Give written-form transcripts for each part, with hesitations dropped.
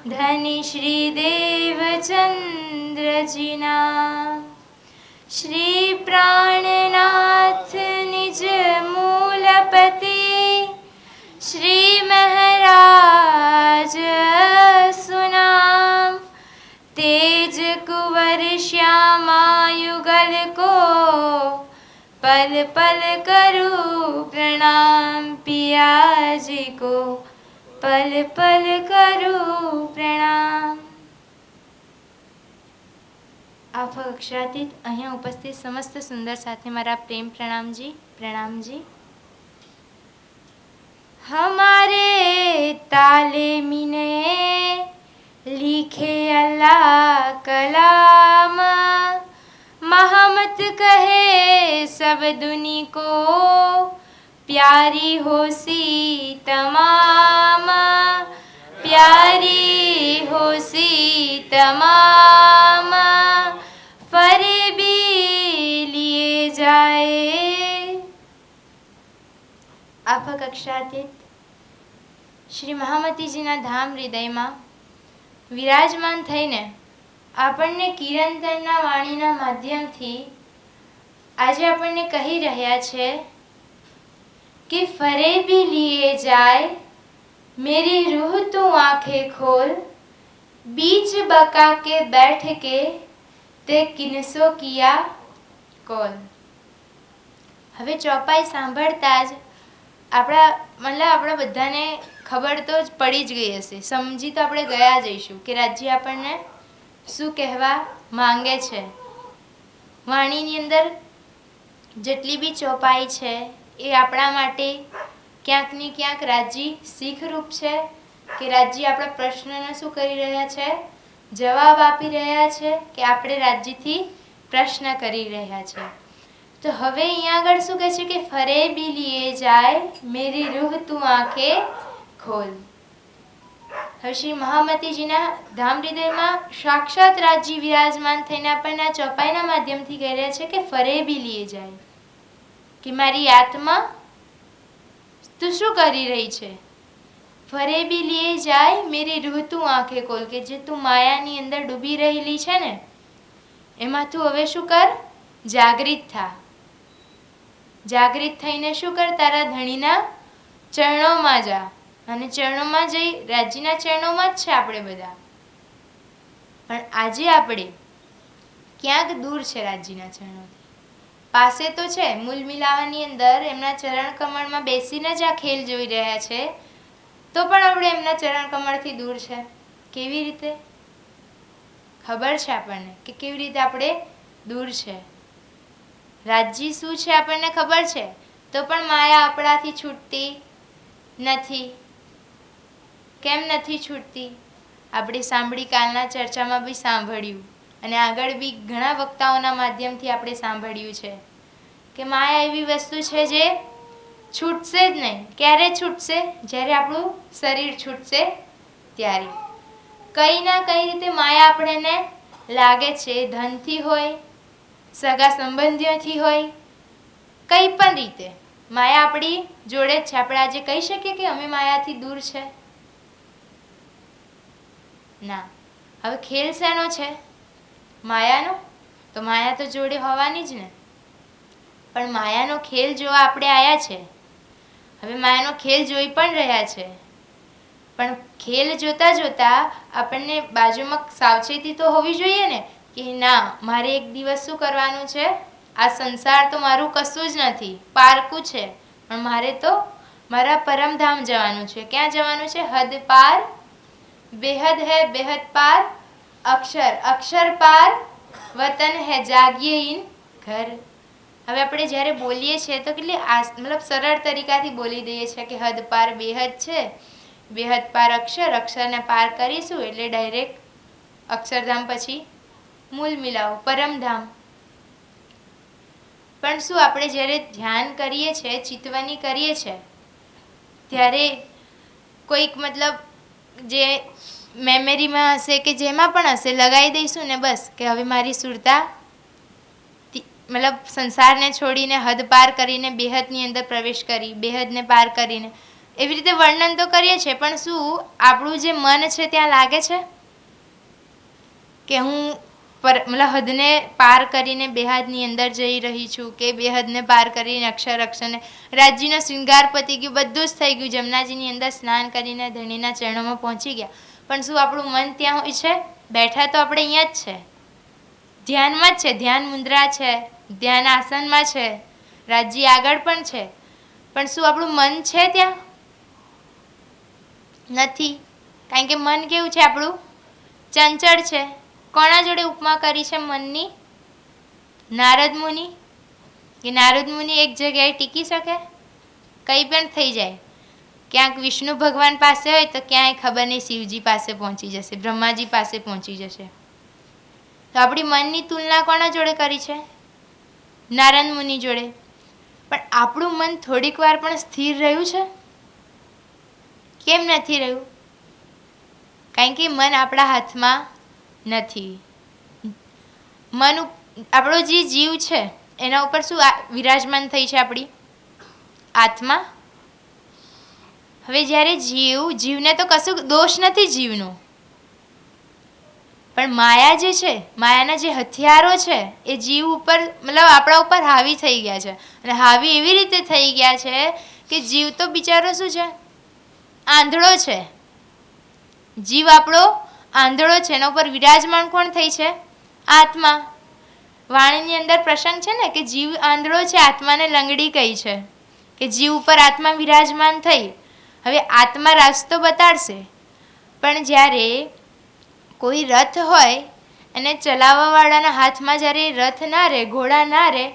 ધની શ્રી દેવચંદ્રજીના શ્રી પ્રાણનાથ નિજ મૂલપતિ શ્રી મહારાજ સુનામ तेज कुंवर श्यामा युगल को पल पल करूं प्रणाम पिया जी को पल पल करूं प्रणाम। आप अक्षरातीत અહીંયા ઉપસ્થિત સમસ્ત સુંદર સાથે મારા પ્રેમ પ્રણામજી પ્રણામજી। हमारे तालेमीने लिखे अल्लाह कलाम महमत कहे सब दुनी को प्यारी हो सी तमाम प्यारी हो सी तमाम फरे भी लिए जाए। આફક અક્ષરાતીત શ્રી મહામતીજીના ધામ હૃદયમાં વિરાજમાન થઈને આપણને કિરણતરના વાણીના માધ્યમથી આજે આપણને કહી રહ્યા છે કે ફરે ભી લીએ જાય મેરી રૂહ તું આંખે ખોલ બીચ બકા કે બેઠ કે તે કિનસો કિયા કોલ। હવે ચોપાઈ સાંભળતા જ આપણા બધાને ખબર તો જ પડી જ ગઈ હશે, સમજી તો આપણે ગયા જઈશું કે રાજ્ય આપણને શું કહેવા માંગે છે। વાણીની અંદર જેટલી બી ચોપાઈ છે એ આપણા માટે ક્યાંકની ક્યાંક રાજ્ય શીખરૂપ છે કે રાજ્ય આપણા પ્રશ્નનો શું કરી રહ્યા છે, જવાબ આપી રહ્યા છે કે આપણે રાજ્યથી પ્રશ્ન કરી રહ્યા છે। તો હવે અહીંયા આગળ શું કહે છે કે ફરે ભી લીએ જાય મેરી રૂહ તું આંખે ખોલ। હવે શ્રી મહામતીજીના ધામ હૃદયમાં સાક્ષાત રાજ્ય વિરાજમાન થઈને આપણને આ ચોપાઈના માધ્યમથી કહી રહ્યા છે કે ફરે ભી લીએ જાય કે મારી આત્મા તું શું કરી રહી છે, ફરે ભી લીએ જાય મેરી રૂહ તું આંખે ખોલ કે જે તું માયાની અંદર ડૂબી રહેલી છે ને એમાં તું હવે શું કર, જાગૃત થા। જાગૃત થઈને શું કર, તારા ધણીના ચરણોમાં જા અને ચરણોમાં જઈ રાજ્યના ચરણોમાં જ છે આપણે બધા, પણ આજે આપણે ક્યાંક દૂર છે રાજ્યના ચરણોથી, પાસે તો છે મૂલ મિલાવાની અંદર એમના ચરણ કમળમાં બેસીને જ આ ખેલ જોઈ રહ્યા છે, તો પણ આપણે એમના ચરણ કમળથી દૂર છે। કેવી રીતે ખબર છે આપણને કે કેવી રીતે આપણે દૂર છે, રાજ્ય શું છે આપણને ખબર છે, તો પણ માયા આપણાથી છૂટતી નથી। કેમ નથી છૂટતી? આપણે સાંભળી કાલના ચર્ચામાં બી સાંભળ્યું અને આગળ બી ઘણા વક્તાઓના માધ્યમથી આપણે સાંભળ્યું છે કે માયા એવી વસ્તુ છે જે છૂટશે જ નહીં। ક્યારે છૂટશે? જ્યારે આપણું શરીર છૂટશે ત્યારે। કઈ ના કઈ રીતે માયા આપણને લાગે છે, ધનથી હોય, સગા સંબંધીઓથી હોય, કઈ પણ રીતે માયા આપણી જોડે જ છે। આપણે આજે કહી શકીએ કે અમે માયાથી દૂર છે? ના। હવે ખેલ શેનો છે? માયાનો। તો માયા તો જોડે હોવાની જ ને, પણ માયાનો ખેલ જોવા આપણે આવ્યા છે। હવે માયાનો ખેલ જોઈ પણ રહ્યા છે, પણ ખેલ જોતા જોતા આપણને બાજુમાં સાવચેતી તો હોવી જોઈએ ને કે ના, મારે એક દિવસ શું કરવાનું છે, આ સંસાર તો મારું કશું જ નથી, પારકું છે, પણ મારે તો મારા પરમધામ જવાનું છે। ક્યાં જવાનું છે? હદ પાર બેહદ હૈ બેહદ પાર અક્ષર અક્ષર પાર વતન હૈ જાગીએ ઇન ઘર। હવે આપણે જ્યારે બોલીએ છીએ તો કેટલી મતલબ સરળ તરીકાથી બોલી દઈએ છીએ કે હદ પાર બેહદ છે, બેહદ પાર અક્ષર, અક્ષરને પાર કરીશું એટલે ડાયરેક્ટ અક્ષરધામ પછી મૂલ મિલાવો પરમધામ। પણ શું આપણે જ્યારે ધ્યાન કરીએ છીએ, ચિતવણી કરીએ છીએ ત્યારે કોઈક મતલબ જે મેમરીમાં હશે કે જેમાં પણ હશે લગાવી દઈશું ને બસ કે હવે મારી સુરતા મતલબ સંસારને છોડીને હદ પાર કરીને બેહદની અંદર પ્રવેશ કરી, બેહદને પાર કરીને એવી રીતે વર્ણન તો કરીએ છીએ, પણ શું આપણું જે મન છે ત્યાં લાગે છે કે હું મતલબ હદને પાર કરીને બેહદની અંદર જઈ રહી છું, કે બેહદને પાર કરીને અક્ષર અક્ષરને રાજ્યનો શૃંગાર પતી ગયું, બધું જ થઈ ગયું, જમનાજીની અંદર સ્નાન કરીને ધણીના ચરણોમાં પહોંચી ગયા, પણ શું આપણું મન ત્યાં હોય છે? બેઠા તો આપણે અહીંયા જ છે, ધ્યાનમાં જ છે, ધ્યાન મુદ્રા છે, ધ્યાન આસનમાં છે, રાજ્ય આગળ પણ છે, પણ શું આપણું મન છે ત્યાં? નથી. કારણ કે મન કેવું છે આપણું? ચંચળ છે. કોના જોડે ઉપમા કરી છે મનની? નારદ મુનિ. કે નારદ મુનિ એક જગ્યાએ ટીકી શકે? કંઈ પણ થઈ જાય, ક્યાંક વિષ્ણુ ભગવાન પાસે હોય તો ક્યાંય ખબર નહીં શિવજી પાસે પહોંચી જશે, બ્રહ્માજી પાસે પહોંચી જશે. તો આપણી મનની તુલના કોના જોડે કરી છે? નારદ મુનિ જોડે. પણ આપણું મન થોડીક વાર પણ સ્થિર રહ્યું છે? કેમ નથી રહ્યું? કારણ કે મન આપણા હાથમાં નથી. મન આપણો જે જીવ છે એના ઉપર શું વિરાજમાન થઈ છે? આપણી આત્મા. હવે જ્યારે જીવને તો કશું દોષ નથી જીવનો, પણ માયા જે છે, માયાના જે હથિયારો છે એ જીવ ઉપર મતલબ આપણા ઉપર હાવી થઈ ગયા છે. અને હાવી એવી રીતે થઈ ગયા છે કે જીવ તો બિચારો શું છે? આંધળો છે. જીવ આપણો આંધળો છે. એના ઉપર વિરાજમાન કોણ થઈ છે? આત્મા. વાણીની અંદર પ્રસંગ છે ને કે જીવ આંધળો છે, આત્માને લંગડી કહી છે, કે જીવ ઉપર આત્મા વિરાજમાન થઈ. હવે આત્મા રસ્તો બતાડશે, પણ જ્યારે કોઈ રથ હોય અને ચલાવવાવાળાના હાથમાં જ્યારે રથ ના રહે, ઘોડા ના રહે,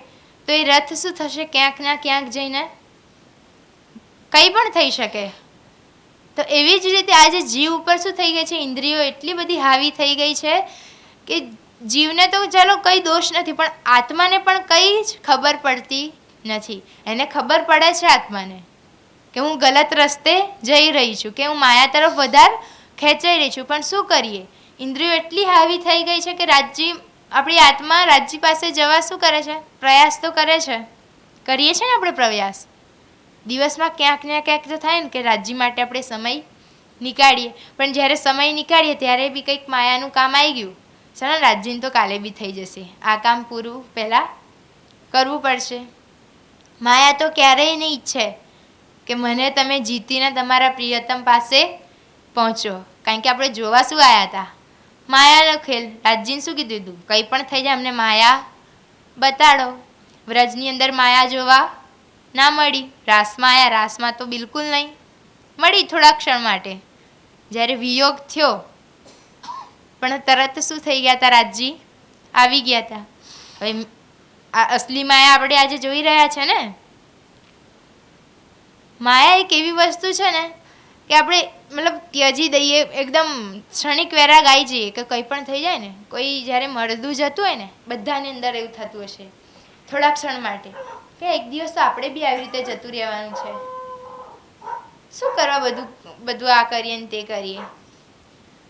તો એ રથ શું થશે? ક્યાંક ના ક્યાંક જઈને કંઈ પણ થઈ શકે. તો એવી જ રીતે આજે જીવ ઉપર શું થઈ ગઈ છે? ઇન્દ્રિયો એટલી બધી હાવી થઈ ગઈ છે કે જીવને તો ચાલો કંઈ દોષ નથી, પણ આત્માને પણ કંઈ જ ખબર પડતી નથી. એને ખબર પડે છે આત્માને કે હું ગલત રસ્તે જઈ રહી છું, કે હું માયા તરફ વધારે ખેંચાઈ રહી છું, પણ શું કરીએ? ઇન્દ્રિયો એટલી હાવી થઈ ગઈ છે કે આપણી આત્મા રાજ્ય પાસે જવા શું કરે છે? પ્રયાસ તો કરે છે. કરીએ છીએ ને આપણે પ્રયાસ. દિવસમાં ક્યાંક ને ક્યાંક તો થાય ને કે રાજ્ય માટે આપણે સમય નીકાળીએ, પણ જ્યારે સમય નીકાળીએ ત્યારે બી કંઈક માયાનું કામ આવી ગયું, ચાલો રાજ્યને તો કાલે બી થઈ જશે, આ કામ પૂરું પહેલાં કરવું પડશે. માયા તો ક્યારેય નહીં ઈચ્છે કે મને તમે જીતીને તમારા પ્રિયતમ પાસે પહોંચો, કારણ કે આપણે જોવા શું આવ્યા હતા? માયાનો ખેલ. રાજ્યને શું કીધું હતું? કંઈ પણ થઈ જાય, અમને માયા બતાડો. વ્રજની અંદર માયા જોવા ના મળી, રાસમાં આવ્યા, રાસમાં તો બિલકુલ નહીં મળી, થોડા ક્ષણ માટે. જ્યારે વિયોગ થયો પણ તરત શું થઈ ગયા હતા? રાજ્ય આવી ગયા હતા. હવે આ અસલી માયા આપણે આજે જોઈ રહ્યા છે ને. માયા એક એવી વસ્તુ છે ને કે આપણે મતલબ ત્યજી દઈએ, એકદમ ક્ષણિક વેરાગ આવી જઈએ કે કંઈ પણ થઈ જાય ને. કોઈ જ્યારે મળદું જતું હોય ને, બધાની અંદર એવું થતું હશે થોડા ક્ષણ માટે કે એક દિવસ તો આપણે બી આવી રીતે જતું રહેવાનું છે, શું કરવા બધું આ કરીએ ને તે કરીએ.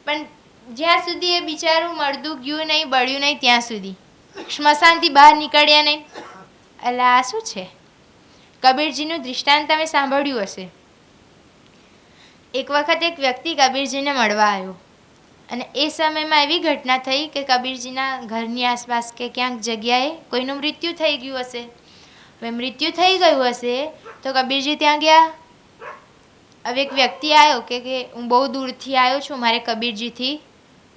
પણ જ્યાં સુધી એ બિચારું મળદું ગયું નહીં, બળ્યું નહીં, ત્યાં સુધી સ્મશાનથી બહાર નીકળ્યા નહીં. એટલે આ શું છે? કબીરજીનું દૃષ્ટાંત તમે સાંભળ્યું હશે. એક વખત એક વ્યક્તિ કબીરજીને મળવા આવ્યો, અને એ સમયમાં એવી ઘટના થઈ કે કબીરજીના ઘરની આસપાસ કે ક્યાંક જગ્યાએ કોઈનું મૃત્યુ થઈ ગયું હશે. હવે મૃત્યુ થઈ ગયું હશે તો કબીરજી ત્યાં ગયા. હવે એક વ્યક્તિ આવ્યો કે હું બહુ દૂરથી આવ્યો છું, મારે કબીરજીથી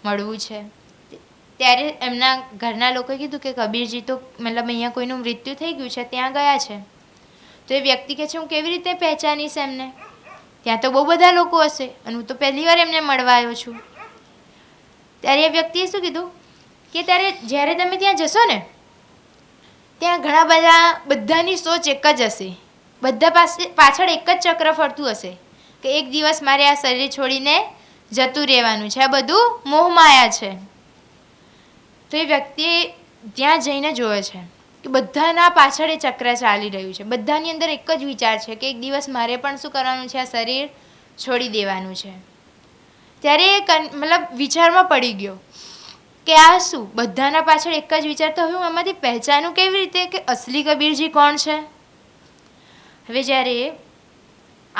મળવું છે. ત્યારે એમના ઘરના લોકોએ કીધું કે કબીરજી તો મતલબ અહીંયા કોઈનું મૃત્યુ થઈ ગયું છે, ત્યાં ગયા છે. તો એ વ્યક્તિ કહે છે હું કેવી રીતે પહેચાનીશ એમને? ત્યાં તો બહુ બધા લોકો હશે અને હું તો પહેલી વાર એમને મળવા આવ્યો છું. ત્યારે એ વ્યક્તિએ શું કીધું કે જ્યારે તમે ત્યાં જશો ને, ત્યાં બધાની સોચ એક જ હશે, બધા પાછળ એક જ ચક્ર ફરતું હશે કે એક દિવસ મારે આ શરીર છોડીને જતું રહેવાનું છે, આ બધું મોહમાયા છે. તો એ વ્યક્તિએ ત્યાં જઈને જોવે છે કે બધાના પાછળ એ ચક્ર ચાલી રહ્યું છે, બધાની અંદર એક જ વિચાર છે કે એક દિવસ મારે પણ શું કરવાનું છે? આ શરીર છોડી દેવાનું છે. ત્યારે એ મતલબ વિચારમાં પડી ગયો કે આ શું? બધાના પાછળ એક જ વિચાર, તો હવે હું આમાંથી પહેચાનું કેવી રીતે કે અસલી કબીરજી કોણ છે? હવે જ્યારે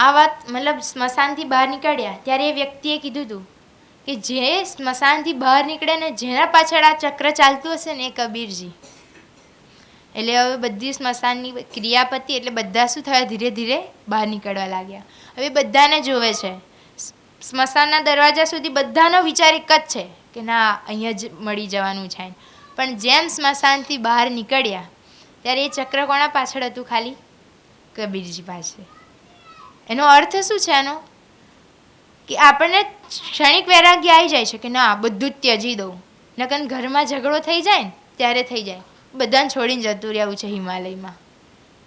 આ વાત મતલબ સ્મશાનથી બહાર નીકળ્યા ત્યારે એ વ્યક્તિએ કીધું હતું કે જે સ્મશાનથી બહાર નીકળે ને જેના પાછળ આ ચક્ર ચાલતું હશે ને એ કબીરજી. એટલે હવે બધી સ્મશાનની ક્રિયાપતિ એટલે બધા શું થયા, ધીરે ધીરે બહાર નીકળવા લાગ્યા. હવે બધાને જોવે છે, સ્મશાનના દરવાજા સુધી બધાનો વિચાર એક જ છે કે ના અહીંયા જ મળી જવાનું છે. પણ જેમ સ્મશાનથી બહાર નીકળ્યા ત્યારે એ ચક્ર કોના પાછળ હતું? ખાલી કબીરજી પાસે. એનો અર્થ શું છે આનો? કે આપણને ક્ષણિક વૈરાગ્ય આવી જાય છે કે ના બધું જ ત્યજી દઉં, નકર ઘરમાં ઝઘડો થઈ જાય ને ત્યારે થઈ જાય, બધાને છોડીને જતું રહેવું છે હિમાલયમાં,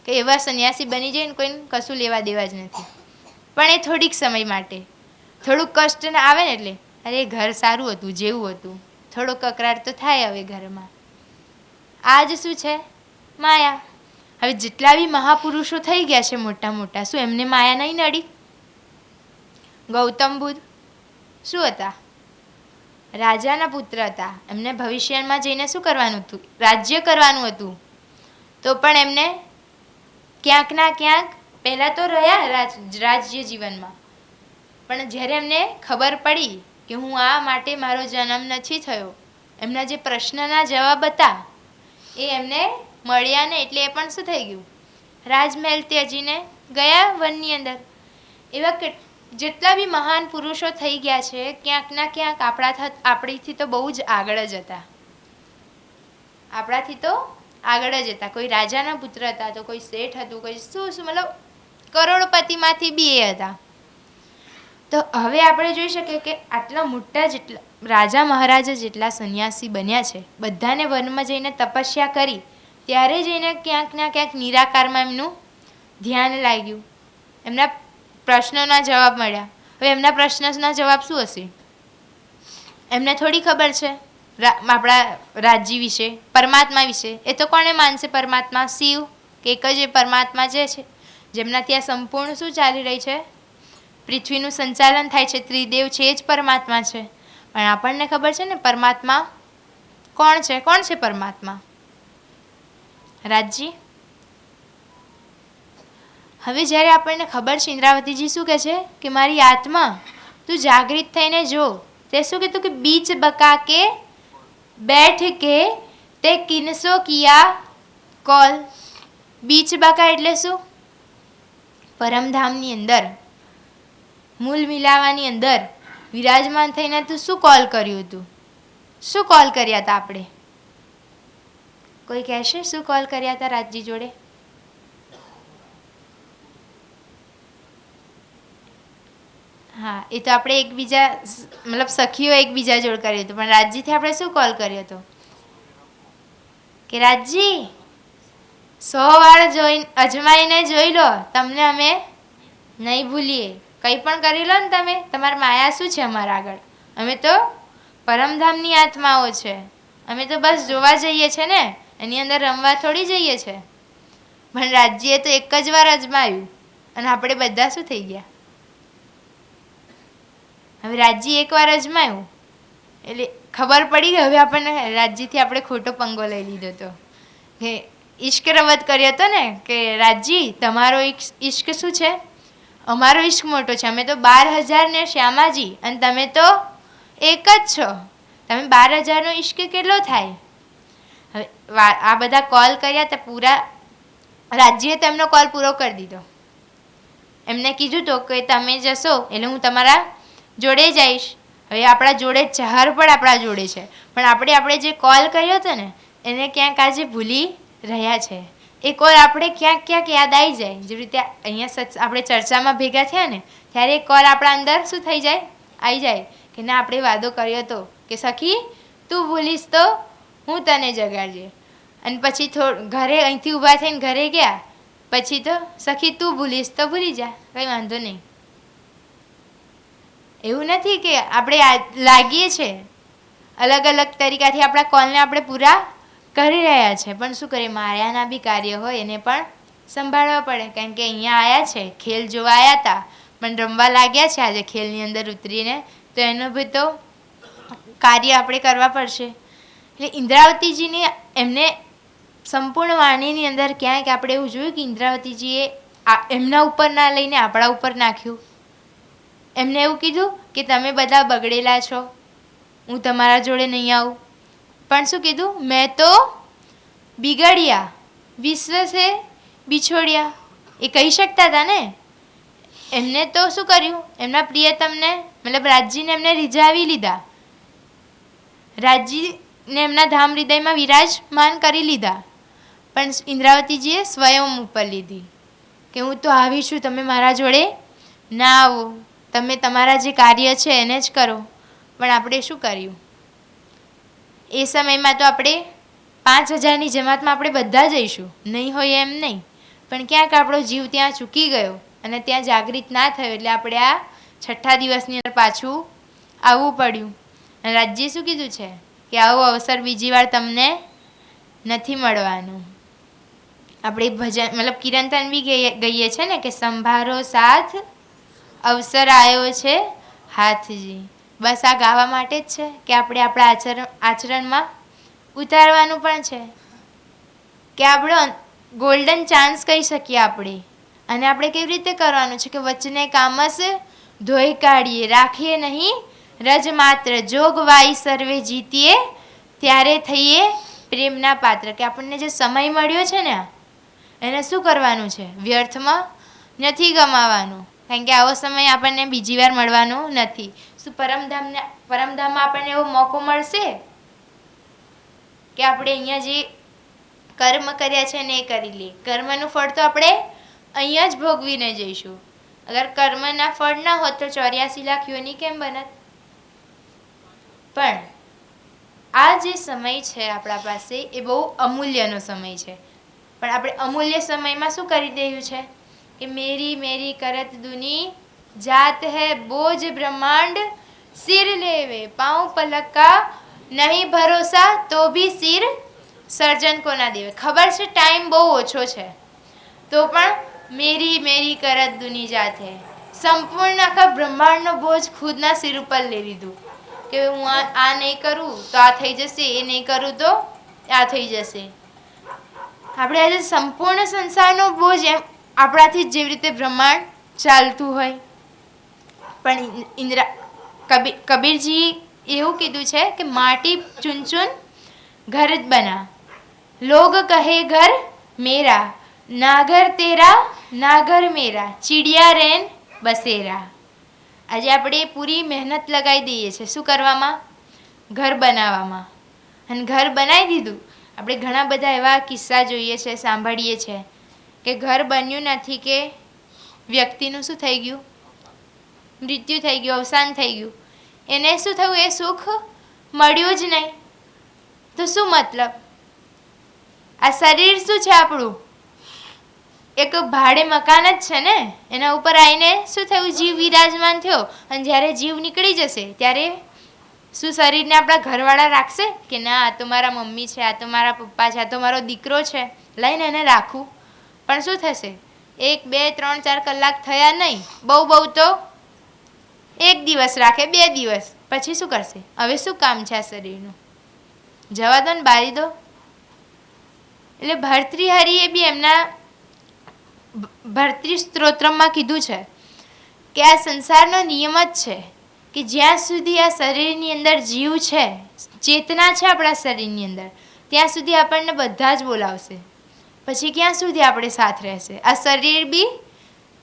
કે એવા સંન્યાસી બની જાય ને કોઈને કશું લેવા દેવા જ નથી. પણ એ થોડીક સમય માટે, થોડુંક કષ્ટ આવે ને એટલે અરે ઘર સારું હતું જેવું હતું, થોડો કકરાટ તો થાય હવે ઘરમાં. આ જ શું છે? માયા. હવે જેટલા બી મહાપુરુષો થઈ ગયા છે મોટા મોટા, શું એમને માયા નહીં નડી? ગૌતમ બુદ્ધ શું હતા? રાજાના પુત્ર હતા. એમને ભવિષ્યમાં જઈને શું કરવાનું હતું? રાજ્ય કરવાનું હતું. તો પણ એમને ક્યાંક ના ક્યાંક પહેલાં તો રહ્યા રાજ્ય જીવનમાં, પણ જ્યારે એમને ખબર પડી કે હું આ માટે મારો જન્મ નથી થયો, એમના જે પ્રશ્નના જવાબ હતા એ એમને મળ્યા ને એટલે એ પણ શું થઈ ગયું? રાજમહેલ ત્યજીને ગયા વનની અંદર. એવા જેટલા બી મહાન પુરુષો થઈ ગયા છે ક્યાંક ના ક્યાંક આપણીથી તો બહુ જ આગળ જ હતા. આપણાથી તો આગળ જ હતા. કોઈ રાજાના પુત્ર હતા, તો કોઈ શેઠ હતું, કોઈ શું શું મતલબ કરોડપતિમાંથી બી એ હતા. તો હવે આપણે જોઈ શકીએ કે આટલા મોટા જેટલા રાજા મહારાજા જેટલા સંન્યાસી બન્યા છે, બધાને વનમાં જઈને તપસ્યા કરી ત્યારે જઈને ક્યાંક ના ક્યાંક નિરાકારમાં એમનું ધ્યાન લાગ્યું, એમના પ્રશ્નોના જવાબ મળ્યા. હવે એમના પ્રશ્નના જવાબ શું હશે? એમને થોડી ખબર છે આપણા રાજ્ય વિશે, પરમાત્મા વિશે. એ તો કોને માનશે પરમાત્મા? શિવ કે એક જ એ પરમાત્મા જે છે જેમનાથી આ સંપૂર્ણ શું ચાલી રહી છે? પૃથ્વીનું સંચાલન થાય છે, ત્રિદેવ છે એ જ પરમાત્મા છે. પણ આપણને ખબર છે ને પરમાત્મા કોણ છે? કોણ છે પરમાત્મા? રાજજી. હવે જ્યારે આપણને ખબર છે, ઇન્દ્રાવતીજી શું કહે છે કે મારી આત્મા તું જાગૃત થઈને જો. તે શું કીધું કે બીચ બકા કે બેઠ કે તે કિનસો કિયા કોલ. બીચ બકા એટલે શું? પરમધામની અંદર, મૂલ મિલાવાની અંદર વિરાજમાન થઈને તું શું કોલ કર્યું હતું? શું કોલ કર્યા હતા આપણે? કોઈ કહેશે શું કોલ કર્યા હતા રાજજી જોડે? હા, એ તો આપણે એકબીજા મતલબ સખીઓ એકબીજા જોડે કર્યું હતું, પણ રાજજીથી આપણે શું કોલ કર્યો હતો? કે રાજજી 100 વાર અજમાઈને જોઈ લો, તમને અમે નહીં ભૂલીએ. કંઈ પણ કરી લો ને તમે, તમારી માયા શું છે અમારા આગળ? અમે તો પરમધામની આત્માઓ છે, અમે તો બસ જોવા જઈએ છે ને, એની અંદર રમવા થોડી જઈએ છે. પણ રાજ્યએ તો એક જ વાર અજમાયું અને આપણે બધા શું થઈ ગયા? હવે રાજ્ય એકવાર અજમાયું એટલે ખબર પડી ગઈ. હવે આપણને રાજ્યથી આપણે ખોટો પંગો લઈ લીધો હતો કે ઈશ્ક રવત કર્યો હતો ને કે રાજજી તમારો ઈશ્ક શું છે? અમારો ઈશ્ક મોટો છે, અમે તો 12,000 ને શ્યામાજી અને તમે તો એક જ છો. તમે 12,000નો ઈશ્ક કેટલો થાય? હવે આ બધા કોલ કર્યા તો પૂરા રાજ્યએ તેમનો કોલ પૂરો કરી દીધો. એમને કીધું તો કે તમે જશો એટલે હું તમારા જોડે જઈશ. હવે આપણા જોડે ચાર પણ આપણા જોડે છે, પણ આપણે જે કોલ કર્યો હતો ને એને ક્યાંક આજે ભૂલી રહ્યા છે. એ કોલ આપણે ક્યાંક ક્યાંક યાદ આવી જાય. જે રીતે અહીંયા આપણે ચર્ચામાં ભેગા થયા ને ત્યારે એ કોલ આપણા અંદર શું થઈ જાય? આવી જાય કે ના આપણે વાદો કર્યો હતો કે સખી તું ભૂલીશ તો હું તને જગાડજે. અને પછી ઘરે અહીંથી ઊભા થઈને ઘરે ગયા પછી તો સખી તું ભૂલીશ તો ભૂલી જા, કંઈ વાંધો નહીં. એવું નથી કે આપણે લાગીએ છીએ અલગ અલગ તરીકાથી આપણા કોલને આપણે પૂરા કરી રહ્યા છે, પણ શું કરીએ માયાના બી કાર્ય હોય એને પણ સંભાળવા પડે. કારણ કે અહીંયા આવ્યા છે, ખેલ જોવા આવ્યા હતા પણ રમવા લાગ્યા છે આજે ખેલની અંદર ઉતરીને, તો એનું બી તો કાર્ય આપણે કરવા પડશે. એટલે ઇન્દ્રાવતીજીની એમને સંપૂર્ણ વાણીની અંદર ક્યાંક આપણે એવું જોયું કે ઇન્દ્રાવતીજીએ એમના ઉપર ના લઈને આપણા ઉપર નાખ્યું. એમને એવું કીધું કે તમે બધા બગડેલા છો, હું તમારા જોડે નહીં આવું. પણ શું કીધું? મેં તો બિગડ્યા વિશ્વ સે બિછોડ્યા. એ કહી શકતા હતા ને. એમને તો શું કર્યું? એમના પ્રિયતમને મતલબ રાજજીને એમને રીઝાવી લીધા. રાજજીને એમના ધામ હૃદયમાં વિરાજમાન કરી લીધા. પણ ઇન્દ્રાવતીજીએ સ્વયં ઉપર લીધી કે હું તો આવી છું, તમે મારા જોડે ના આવો, તમે તમારા જે કાર્ય છે એને જ કરો. પણ આપણે શું કર્યું? એ સમયમાં તો આપણે 5000ની જમાતમાં આપણે બધા જઈશું, નહીં હોય એમ નહીં, પણ ક્યાંક આપણો જીવ ત્યાં ચૂકી ગયો અને ત્યાં જાગૃત ના થયો, એટલે આપણે આ 6ઠ્ઠા દિવસની અંદર પાછું આવવું પડ્યું. અને રાજ્યે શું કીધું છે કે આવો અવસર બીજી વાર તમને નથી મળવાનું. આપણે ભજન મતલબ કીર્તન બી ગઈએ છે ને કે સંભારો સાથ અવસર આવ્યો છે હાથજી. બસ આ ગાવા માટે જ છે કે આપણે આપણા આચરણમાં ઉતારવાનું પણ છે કે આપણો ગોલ્ડન ચાન્સ કહી શકીએ આપણે. અને આપણે કેવી રીતે કરવાનું છે કે વચને કામસ ધોઈ કાઢીએ, રાખીએ નહીં રજ માત્ર, જોગવાઈ સર્વે જીતીએ, ત્યારે થઈએ પ્રેમના પાત્ર. કે આપણને જે સમય મળ્યો છે ને એને શું કરવાનું છે? વ્યર્થમાં નથી ગમાવાનું. કારણ કે આવો સમય આપણને બીજી વાર મળવાનો નથી. શું પરમધામમાં આપણને એવો મોકો મળશે કે આપણે અહીંયા જે કર્મ કર્યા છે ને એ કરી લઈએ? કર્મનું ફળ તો આપણે અહીંયા જ ભોગવીને જઈશું. અગર કર્મના ફળ ના હોત તો 84 લાખ યોની કેમ બનત? પણ આ જે સમય છે આપણા પાસે એ બહુ અમૂલ્યનો સમય છે. પણ આપણે અમૂલ્ય સમયમાં શું કરી રહ્યું છે કે મેરી મેરી કરત દુની જાત હૈ બોજ બ્રહ્માંડ સિર લેવે, પાઉં પલકા નહીં ભરોસા તો ભી સિર સર્જન કો ના દેવે. ખબર છે ટાઈમ બહુ ઓછો છે, તો પણ મેરી મેરી કરત દુની જાત હૈ. સંપૂર્ણ આખા બ્રહ્માંડનો બોજ ખુદના સિર ઉપર લઈ લીધું કે હું આ નહીં કરું તો આ થઈ જશે, એ નહીં કરું તો આ થઈ જશે. આપણે આજે સંપૂર્ણ સંસારનો બોજ એમ આપણાથી જેવી રીતે બ્રહ્માંડ ચાલતું હોય. પણ કબીરજી એવું કીધું છે કે માટી ચૂન ચૂન ઘર જ બના, લોગ કહે ઘર મેરા, નાગર તેરા નાગર મેરા, ચીડિયા રેન બસેરા. આજે આપણે પૂરી મહેનત લગાવી દઈએ છીએ શું કરવામાં? ઘર બનાવવામાં. અને ઘર બનાવી દીધું. આપણે ઘણા બધા એવા કિસ્સા જોઈએ છે, સાંભળીએ છીએ કે ઘર બન્યું નથી કે વ્યક્તિનું શું થઈ ગયું? મૃત્યુ થઈ ગયું, અવસાન થઈ ગયું. એને શું થયું? એ સુખ મળ્યું જ નહીં. તો શું મતલબ? આ શરીર શું છે આપણું? એક ભાડે મકાન જ છે ને. એના ઉપર આવીને શું થયું? જીવ વિરાજમાન થયો. અને જ્યારે જીવ નીકળી જશે ત્યારે શું શરીરને આપણા ઘરવાળા રાખશે કે ના આ તો મારા મમ્મી છે, આ તો મારા પપ્પા છે, આ તો મારો દીકરો છે, લઈને એને રાખું? પણ શું થશે? 1 2 3 4 કલાક થયા નહીં, બહુ તો 1 દિવસ રાખે, 2 દિવસ પછી શું કરશે? હવે શું કામ છે આ શરીરનું? જવા દો ને, બારી દો. એટલે ભર્તૃહરિએ બી એમના ભર્તૃ સ્ત્રોત્રમાં કીધું છે કે આ સંસારનો નિયમ જ છે કે જ્યાં સુધી આ શરીરની અંદર જીવ છે, ચેતના છે આપણા શરીરની અંદર, ત્યાં સુધી આપણને બધા જ બોલાવશે. પછી ક્યાં સુધી આપણે સાથ રહેશે? આ શરીર બી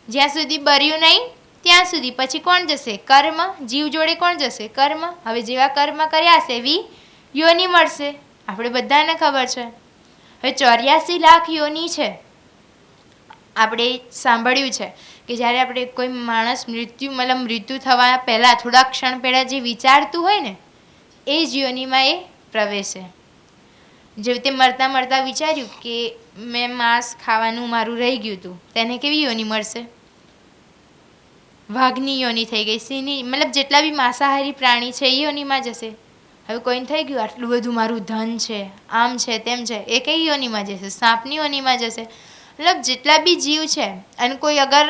જ્યાં સુધી બર્યું નહીં ત્યાં સુધી. પછી કોણ જશે? કર્મ. જીવ જોડે કોણ જશે? કર્મ. હવે જેવા કર્મ કર્યા હશે એવી યોની મળશે. આપણે બધાને ખબર છે. હવે 84 લાખ યોની છે. આપણે સાંભળ્યું છે કે જ્યારે આપણે કોઈ માણસ મૃત્યુ થવા પહેલાં થોડા ક્ષણ પહેલાં જે વિચારતું હોય ને એ જ યોનિમાં એ પ્રવેશે. જેવી રીતે મરતા મરતા વિચાર્યું કે મેં માંસ ખાવાનું મારું રહી ગયું હતું, તેને કેવી યોની મળશે? વાઘની યોની થઈ ગઈ, સિંહની, મતલબ જેટલા બી માંસાહારી પ્રાણી છે એ યોનીમાં જશે. હવે કોઈને થઈ ગયું આટલું બધું મારું ધન છે, આમ છે તેમ છે, એ કઈ યોનીમાં જશે? સાપની યોનીમાં જશે. મતલબ જેટલા બી જીવ છે, અને કોઈ અગર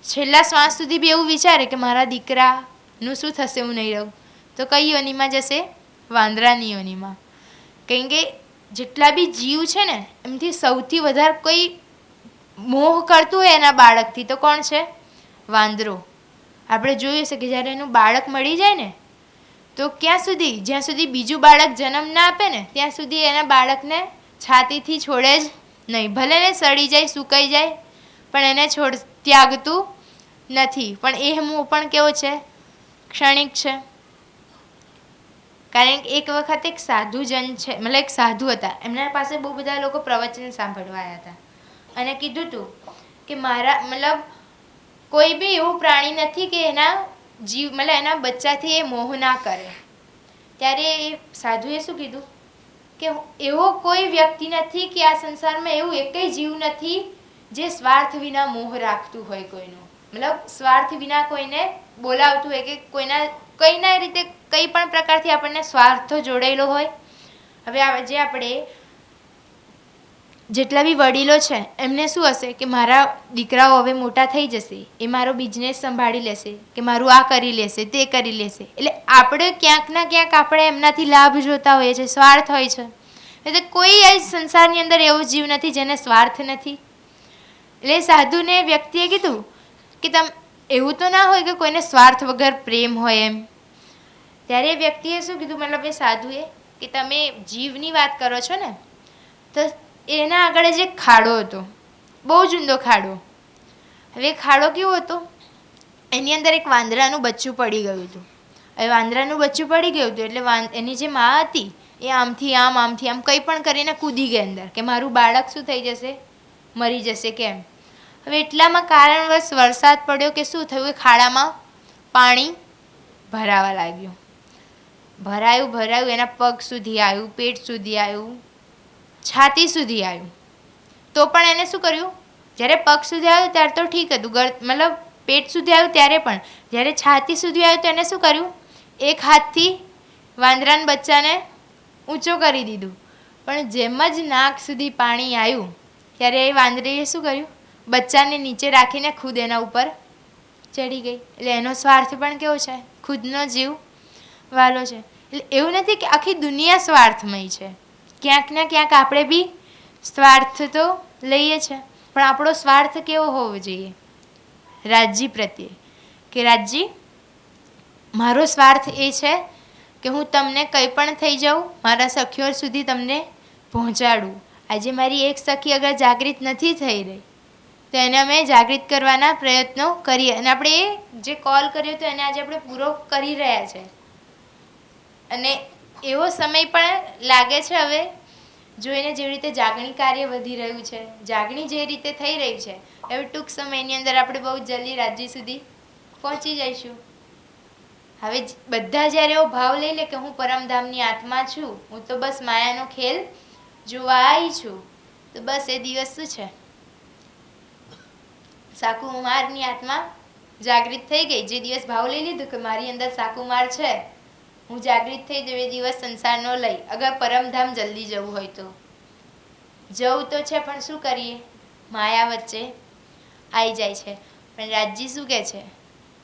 છેલ્લા શ્વાસ સુધી બી એવું વિચારે કે મારા દીકરાનું શું થશે, હું નહીં રહું, તો કઈ યોનીમાં જશે? વાંદરાની યોનીમાં. કારણ કે જેટલા બી જીવ છે ને એમથી સૌથી વધારે કોઈ મોહ કરતું હોય એના બાળકથી તો કોણ છે? વાંદરો. આપણે જોયું છે કે જ્યારે એનું બાળક મળી જાય ને તો ક્યાં સુધી, જ્યાં સુધી બીજું બાળક જન્મ ના આપે ને ત્યાં સુધી એના બાળકને છાતીથી છોડે જ નહીં. ભલે ને સડી જાય, સુકાઈ જાય, પણ એને ત્યાગતું નથી. પણ એ મોહ પણ કેવો છે? ક્ષણિક છે. કારણ કે એક વખત એક સાધુજન છે, મતલબ એક સાધુ હતા, એમના પાસે બહુ બધા લોકો પ્રવચન સાંભળવા આવ્યા હતા અને કીધું હતું કે મારા મતલબ કોઈ બી એવું પ્રાણી નથી કે એના મતલબ એના બચ્ચાથી એ મોહ ના કરે. ત્યારે એ સાધુએ શું કીધું કે એવો કોઈ વ્યક્તિ નથી કે આ સંસારમાં એવું એકેય જીવ નથી જે સ્વાર્થ વિના મોહ રાખતું હોય કોઈનો. મતલબ સ્વાર્થ વિના કોઈને બોલાવતું હોય કે કઈના રીતે કંઈ પણ પ્રકારથી આપણને સ્વાર્થ જોડાયેલો હોય. હવે જે આપણે જેટલા બી વડીલો છે એમને શું હશે કે મારા દીકરાઓ હવે મોટા થઈ જશે, એ મારો બિઝનેસ સંભાળી લેશે, કે મારું આ કરી લેશે, તે કરી લેશે. એટલે આપણે ક્યાંક ના ક્યાંક આપણે એમનાથી લાભ જોતા હોઈએ છીએ, સ્વાર્થ હોય છે. એટલે કોઈ આ સંસારની અંદર એવો જીવ નથી જેને સ્વાર્થ નથી. એટલે સાધુને વ્યક્તિએ કીધું કે એવું તો ના હોય કે કોઈને સ્વાર્થ વગર પ્રેમ હોય એમ. ત્યારે એ વ્યક્તિએ શું કીધું, મતલબ એ સાધુએ, કે તમે જીવની વાત કરો છો ને, તો એના આગળ જ એક ખાડો હતો, બહુ જ ઊંડો ખાડો. હવે ખાડો કેવો હતો, એની અંદર એક વાંદરાનું બચ્ચું પડી ગયું હતું. હવે વાંદરાનું બચ્ચું પડી ગયું હતું એટલે એની જે મા હતી એ આમથી આમ કંઈ પણ કરીને કૂદી ગઈ અંદર, કે મારું બાળક શું થઈ જશે, મરી જશે કેમ. હવે એટલામાં કારણવશ વરસાદ પડ્યો કે શું થયું, એ ખાડામાં પાણી ભરાવા લાગ્યું. ભરાયું એના પગ સુધી આવ્યું, પેટ સુધી આવ્યું, છાતી સુધી આવ્યું. તો પણ એને શું કર્યું, જ્યારે પગ સુધી આવ્યું ત્યારે તો ઠીક હતું, મતલબ પેટ સુધી આવ્યું ત્યારે પણ, જ્યારે છાતી સુધી આવ્યું તો એને શું કર્યું, એક હાથથી વાંદરાના બચ્ચાને ઊંચો કરી દીધું. પણ જેમ જ નાક સુધી પાણી આવ્યું ત્યારે એ વાંદરીએ શું કર્યું, બચ્ચાને નીચે રાખીને ખુદ એના ઉપર ચડી ગઈ. એટલે એનો સ્વાર્થ પણ કેવો છે, ખુદનો જીવ વાલો છે. એટલે એવું નથી કે આખી દુનિયા સ્વાર્થમય છે, ક્યાંક ને ક્યાંક આપણે બી સ્વાર્થ તો લઈએ છે. પણ આપણો સ્વાર્થ કેવો હોવો જોઈએ, રાજ્ય પ્રત્યે, કે રાજ્ય મારો સ્વાર્થ એ છે કે હું તમને કંઈ પણ થઈ જાઉં, મારા સખીઓ સુધી તમને પહોંચાડું. આજે મારી એક સખી અગર જાગૃત નથી થઈ રહી તો એને અમે જાગૃત કરવાના પ્રયત્નો કરીએ. અને આપણે એ જે કોલ કર્યો તો એને આજે આપણે પૂરો કરી રહ્યા છે. અને એવો સમય પણ લાગે છે હવે જોઈને, જેવી રીતે જાગણી કાર્ય વધી રહ્યું છે, જાગણી જે રીતે થઈ રહી છે, એવી ટૂંક સમયની અંદર આપણે બહુ જલ્દી રાજ્ય સુધી પહોંચી જઈશું. હવે બધા જ્યારે એવો ભાવ લઈ લે કે હું પરમધામની આત્મા છું, હું તો બસ માયાનો ખેલ જોવા આવી છું, તો બસ એ દિવસ શું છે, સાકુમારની આત્મા જાગૃત થઈ ગઈ. જે દિવસ ભાવ લઈ લીધું કે મારી અંદર સાકુમાર છે, હું જાગૃત થઈ જઉં, એ દિવસ સંસારનો લઈ. અગર પરમધામ જલ્દી જવું હોય તો જવું તો છે, પણ શું કરીએ, માયા વચ્ચે આવી જાય છે. પણ રાજજી શું કહે છે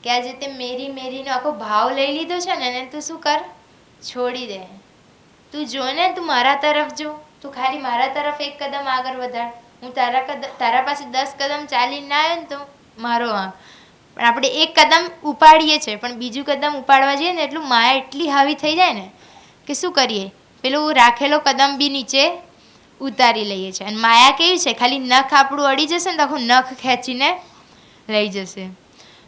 કે આજે તે મેરીનો આખો ભાવ લઈ લીધો છે ને, એને તું શું કર, છોડી દે. તું જો ને, તું મારા તરફ જો, તું ખાલી મારા તરફ એક કદમ આગળ વધાર. હું તારા પાસે 10 કદમ ચાલીને ના આવ્યો ને તો મારો વાંક. પણ આપણે એક કદમ ઉપાડીએ છીએ, પણ બીજું કદમ ઉપાડવા જઈએ ને એટલું માયા એટલી હાવી થઈ જાય ને કે શું કરીએ, પેલું રાખેલો કદમ બી નીચે ઉતારી લઈએ છીએ. અને માયા કેવી છે, ખાલી નખ આપણું અડી જશે ને તો આખું નખ ખેંચીને લઈ જશે.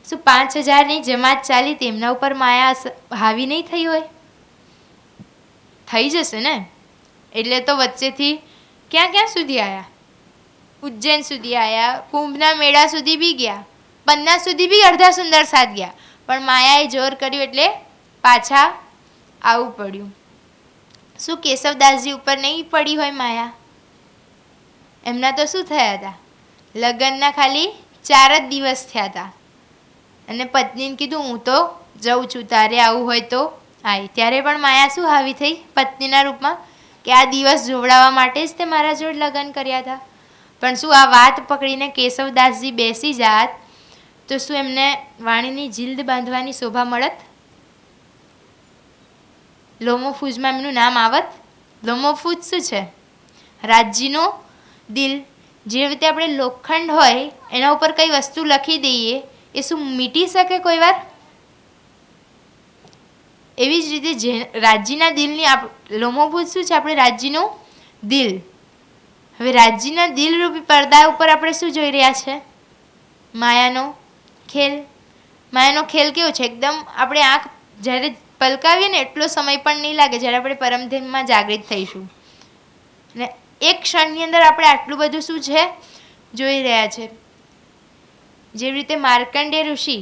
શું 5000ની જમાત ચાલી તેમના ઉપર માયા હાવી નહીં થઈ હોય? થઈ જશે ને. એટલે તો વચ્ચેથી ક્યાં સુધી આવ્યા, ઉજ્જૈન સુધી આવ્યા, કુંભના મેળા સુધી બી ગયા, પન્ના સુધી બી અડધા સુંદર સાથ ગયા. પણ માયાએ જોર કર્યું એટલે પાછા આવવું પડ્યું. શું કેશવદાસજી ઉપર નહીં પડી હોય માયા? એમના તો શું થયા હતા, લગ્નના ખાલી 4 જ દિવસ થયા હતા અને પત્નીને કીધું હું તો જઉં છું, તારે આવું હોય તો આય. ત્યારે પણ માયા શું હાવી થઈ પત્નીના રૂપમાં, કે આ દિવસ જોવડાવવા માટે જ તે મારા જોડે લગ્ન કર્યા હતા. પણ શું આ વાત પકડીને કેશવદાસજી બેસી જાત તો શું એમને વાણીની જીલ્દ બાંધવાની શોભા મળત? લોમોફૂજમાં એમનું નામ આવત? લોમોફૂજ શું છે? રાજ્યનો દિલ, જે રીતે આપણે લોખંડ હોય એના ઉપર કઈ વસ્તુ લખી દઈએ એ શું મીટી શકે કોઈ વાર? એવી જ રીતે જે રાજ્યના દિલની લોમોભૂત શું છે? આપણે રાજ્યનું દિલ. હવે રાજ્યના દિલરૂપી પડદા ઉપર આપણે શું જોઈ રહ્યા છે? માયાનો ખેલ. માયાનો ખેલ કેવો છે? એકદમ આપણે આંખ જ્યારે પલકાવીએ ને એટલો સમય પણ નહીં લાગે જ્યારે આપણે પરમધામમાં જાગૃત થઈશું. ને એક ક્ષણની અંદર આપણે આટલું બધું શું છે જોઈ રહ્યા છે. જેવી રીતે માર્કંડેય ઋષિ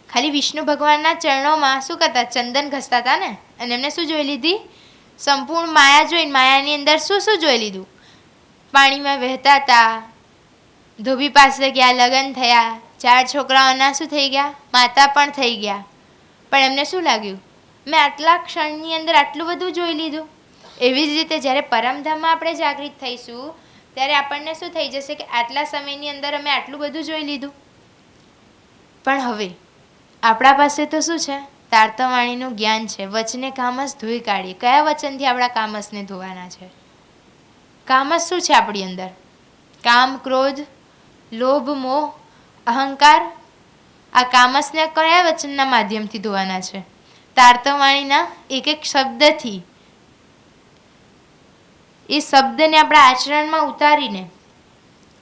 ખાલી વિષ્ણુ ભગવાનના ચરણોમાં શું કરતા? ચંદન ઘસતા હતા ને, અને એમને શું જોઈ લીધી? સંપૂર્ણ માયા જોઈને માયાની અંદર શું શું જોઈ લીધું? પાણીમાં વહેતા હતા, ધોબી પાસે ગયા, લગ્ન થયા, 4 છોકરાઓના શું થઈ ગયા? માતા પણ થઈ ગયા. પણ એમને શું લાગ્યું? મેં આટલા ક્ષણની અંદર આટલું બધું જોઈ લીધું. એવી જ રીતે જ્યારે પરમધામમાં આપણે જાગૃત થઈશું ત્યારે આપણને શું થઈ જશે કે આટલા સમયની અંદર અમે આટલું બધું જોઈ લીધું. પણ હવે આપણા પાસે તો શું છે? તારતવાણીનું જ્ઞાન છે. વચને કામસ ધોઈ કાઢીએ. કયા વચનથી આપણા કામસને ધોવાના છે? કામસ શું છે આપણી અંદર? કામ, ક્રોધ, લોભ, મોહ, અહંકાર. આ કામસને કયા વચનના માધ્યમથી ધોવાના છે? તારતવાણીના એક એક શબ્દથી. એ શબ્દને આપણા આચરણમાં ઉતારીને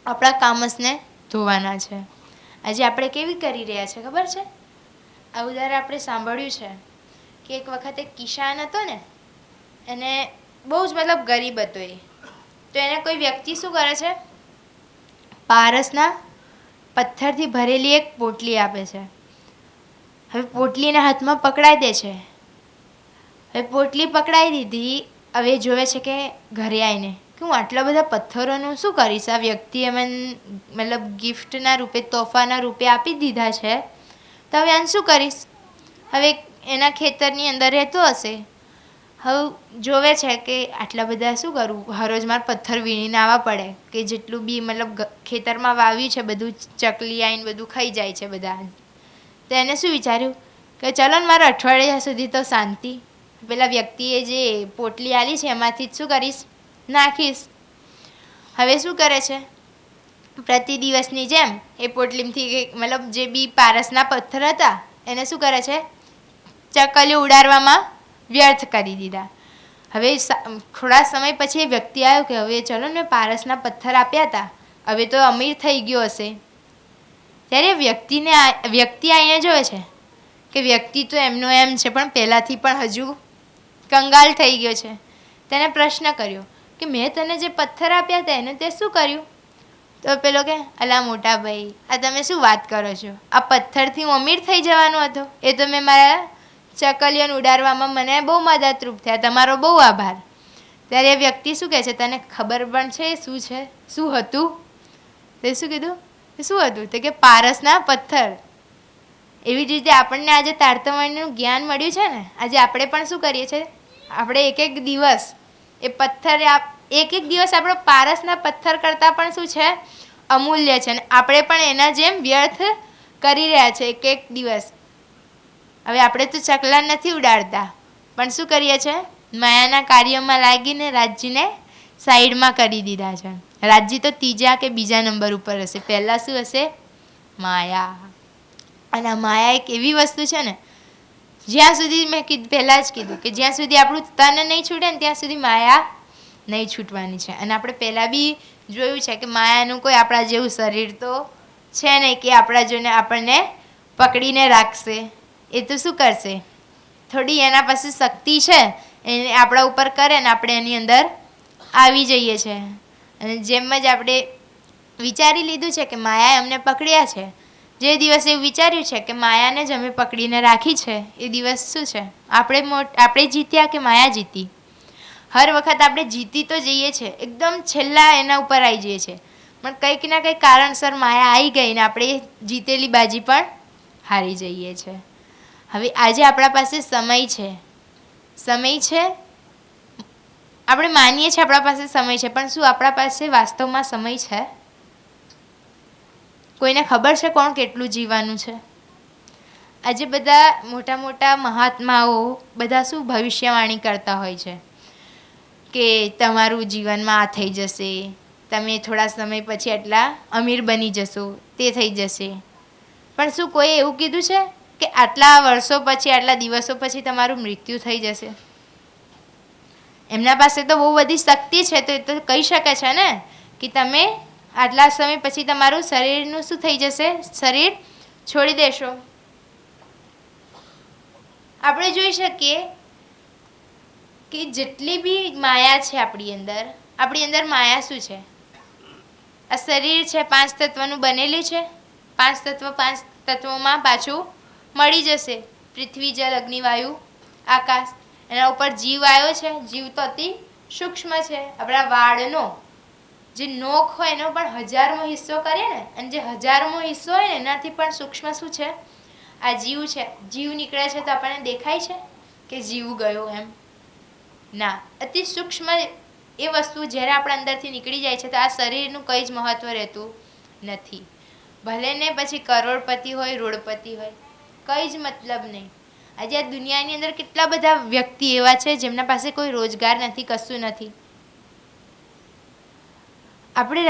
આપણા કામસને ધોવાના છે. આજે આપણે કેવી કરી રહ્યા છે ખબર છે? આ ઉદાહરણ આપણે સાંભળ્યું છે કે એક વખત એક કિસાન હતો ને, એને બહુ જ મતલબ ગરીબ હતો એ. તો એને કોઈ વ્યક્તિ શું કરે છે? પારસના પથ્થરથી ભરેલી એક પોટલી આપે છે. હવે પોટલીને હાથમાં પકડાઈ દે છે. હવે પોટલી પકડાઈ દીધી. હવે જોવે છે કે ઘરે આવીને કે હું આટલા બધા પથ્થરોનું શું કરીશ? આ વ્યક્તિએ મને મતલબ ગિફ્ટના રૂપે, તોહફાના રૂપે આપી દીધા છે, તો હવે આને શું કરીશ? હવે એના ખેતરની અંદર રહેતો હશે. હવે જોવે છે કે આટલા બધા શું કરું? હરોજ મારે પથ્થર વીણીને આવવા પડે કે જેટલું બી મતલબ ખેતરમાં વાવ્યું છે બધું ચકલી આવીને બધું ખાઈ જાય છે બધા. તો એને શું વિચાર્યું કે ચલો ને મારે અઠવાડિયા સુધી તો શાંતિ. પેલા વ્યક્તિએ જે પોટલી આલી છે એમાંથી જ શું કરીશ? નાખીશ. હવે શું કરે છે? પ્રતિ દિવસની જેમ એ પોટલીમાંથી મતલબ જે બી પારસના પથ્થર હતા એને શું કરે છે? ચકલીઓ ઉડાડવામાં વ્યર્થ કરી દીધા. હવે થોડા સમય પછી એ વ્યક્તિ આવ્યો કે હવે ચલો ને પારસના પથ્થર આપ્યા હતા, હવે તો અમીર થઈ ગયો હશે. ત્યારે વ્યક્તિ આવીને જોવે છે કે વ્યક્તિ તો એમનો એમ છે પણ પહેલાંથી પણ હજુ કંગાલ થઈ ગયો છે. તેને પ્રશ્ન કર્યો કે મેં તને જે પથ્થર આપ્યા હતા એને તે શું કર્યું? તો પેલો કે અલા મોટા ભાઈ, આ તમે શું વાત કરો છો? આ પથ્થરથી હું અમીર થઈ જવાનો હતો. એ તો મેં મારા ચકલીઓને ઉડાડવામાં મને બહુ મદદરૂપ થયા. તમારો બહુ આભાર. ત્યારે એ વ્યક્તિ શું કહે છે? તને ખબર પણ છે શું છે? શું હતું? તે શું કીધું? શું હતું? તો કે પારસના પથ્થર. એવી જ રીતે આપણને આજે તારતમ્યનું જ્ઞાન મળ્યું છે ને, આજે આપણે પણ શું કરીએ છીએ? આપણે એક એક દિવસ એ પથ્થર, એક એક દિવસ આપણો પારસના પથ્થર કરતાં પણ શું છે? અમૂલ્ય છે. અને આપણે પણ એના જેમ વ્યર્થ કરી રહ્યા છે એક એક દિવસ. હવે આપણે તો ચકલા નથી ઉડાડતા, પણ શું કરીએ છીએ? માયાના કાર્યમાં લાગીને રાજ્યને સાઈડમાં કરી દીધા છે. રાજ્ય તો ત્રીજા કે બીજા નંબર ઉપર હશે. પહેલાં શું હશે? માયા. અને આ માયા એક એવી વસ્તુ છે ને, જ્યાં સુધી મેં પહેલાં જ કીધું કે જ્યાં સુધી આપણું તન નહીં છૂટે ને ત્યાં સુધી માયા નહીં છૂટવાની છે. અને આપણે પહેલાં બી જોયું છે કે માયાનું કોઈ આપણા જેવું શરીર તો છે નહીં કે આપણા જોઈને આપણને પકડીને રાખશે. એ તો શું કરશે? થોડી એના પાસે શક્તિ છે એને આપણા ઉપર કરે ને આપણે એની અંદર આવી જઈએ છીએ. અને જેમ જ આપણે વિચારી લીધું છે કે માયાએ અમને પકડ્યા છે, જે દિવસે એવું વિચાર્યું છે કે માયાને જ અમે પકડીને રાખી છે, એ દિવસ શું છે? આપણે જીત્યા કે માયા જીતી? હર વખત આપણે જીતી તો જઈએ છીએ, એકદમ છેલ્લા એના ઉપર આવી જઈએ છીએ, પણ કંઈક ના કંઈક કારણસર માયા આવી ગઈ ને આપણે જીતેલી બાજી પણ હારી જઈએ છીએ. હવે આજે આપણા પાસે સમય છે. સમય છે, આપણે માનીએ છીએ આપણા પાસે સમય છે, પણ શું આપણા પાસે વાસ્તવમાં સમય છે? કોઈને ખબર છે કોણ કેટલું જીવવાનું છે? આજે બધા મોટા મોટા મહાત્માઓ બધા શું ભવિષ્યવાણી કરતા હોય છે કે તમારું જીવનમાં આ થઈ જશે, તમે થોડા સમય પછી આટલા અમીર બની જશો, તે થઈ જશે. પણ શું કોઈ એવું કીધું છે કે આટલા વર્ષો પછી, આટલા દિવસો પછી તમારું મૃત્યુ થઈ જશે? એમના પાસે તો બહુ બધી શક્તિ છે, તો એ તો કહી શકે છે ને કે તમે આટલા સમય પછી તમારું શરીરનું શું થઈ જશે, શરીર છોડી દેશો. આપણે જોઈ શકીએ કે જેટલી બી માયા છે આપણી અંદર માયા શું છે? આ શરીર છે 5 તત્વનું બનેલું છે. 5 તત્વોમાં પાછું મળી જશે. પૃથ્વી, જળ, અગ્નિ, વાયુ, આકાશ. એના ઉપર જીવ આવ્યો છે. જીવ તો અતિ સૂક્ષ્મ છે. આપણા વાળનો જે નોખ હોય એનો પણ 1000મો હિસ્સો કરીએ ને, અને જે 1000મો હિસ્સો હોય ને એનાથી પણ સૂક્ષ્મ શું છે? આ જીવ છે. જીવ નીકળે છે તો આપણને દેખાય છે કે જીવ ગયો એમ? ના. અતિ સૂક્ષ્મ એ વસ્તુ જ્યારે આપણા અંદરથી નીકળી જાય છે તો આ શરીરનું કંઈ જ મહત્વ રહેતું નથી. ભલે ને પછી કરોડપતિ હોય, રોડપતિ હોય, કંઈ જ મતલબ નહીં. આજે આ દુનિયાની અંદર કેટલા બધા વ્યક્તિ એવા છે જેમના પાસે કોઈ રોજગાર નથી, કશું નથી. આપણે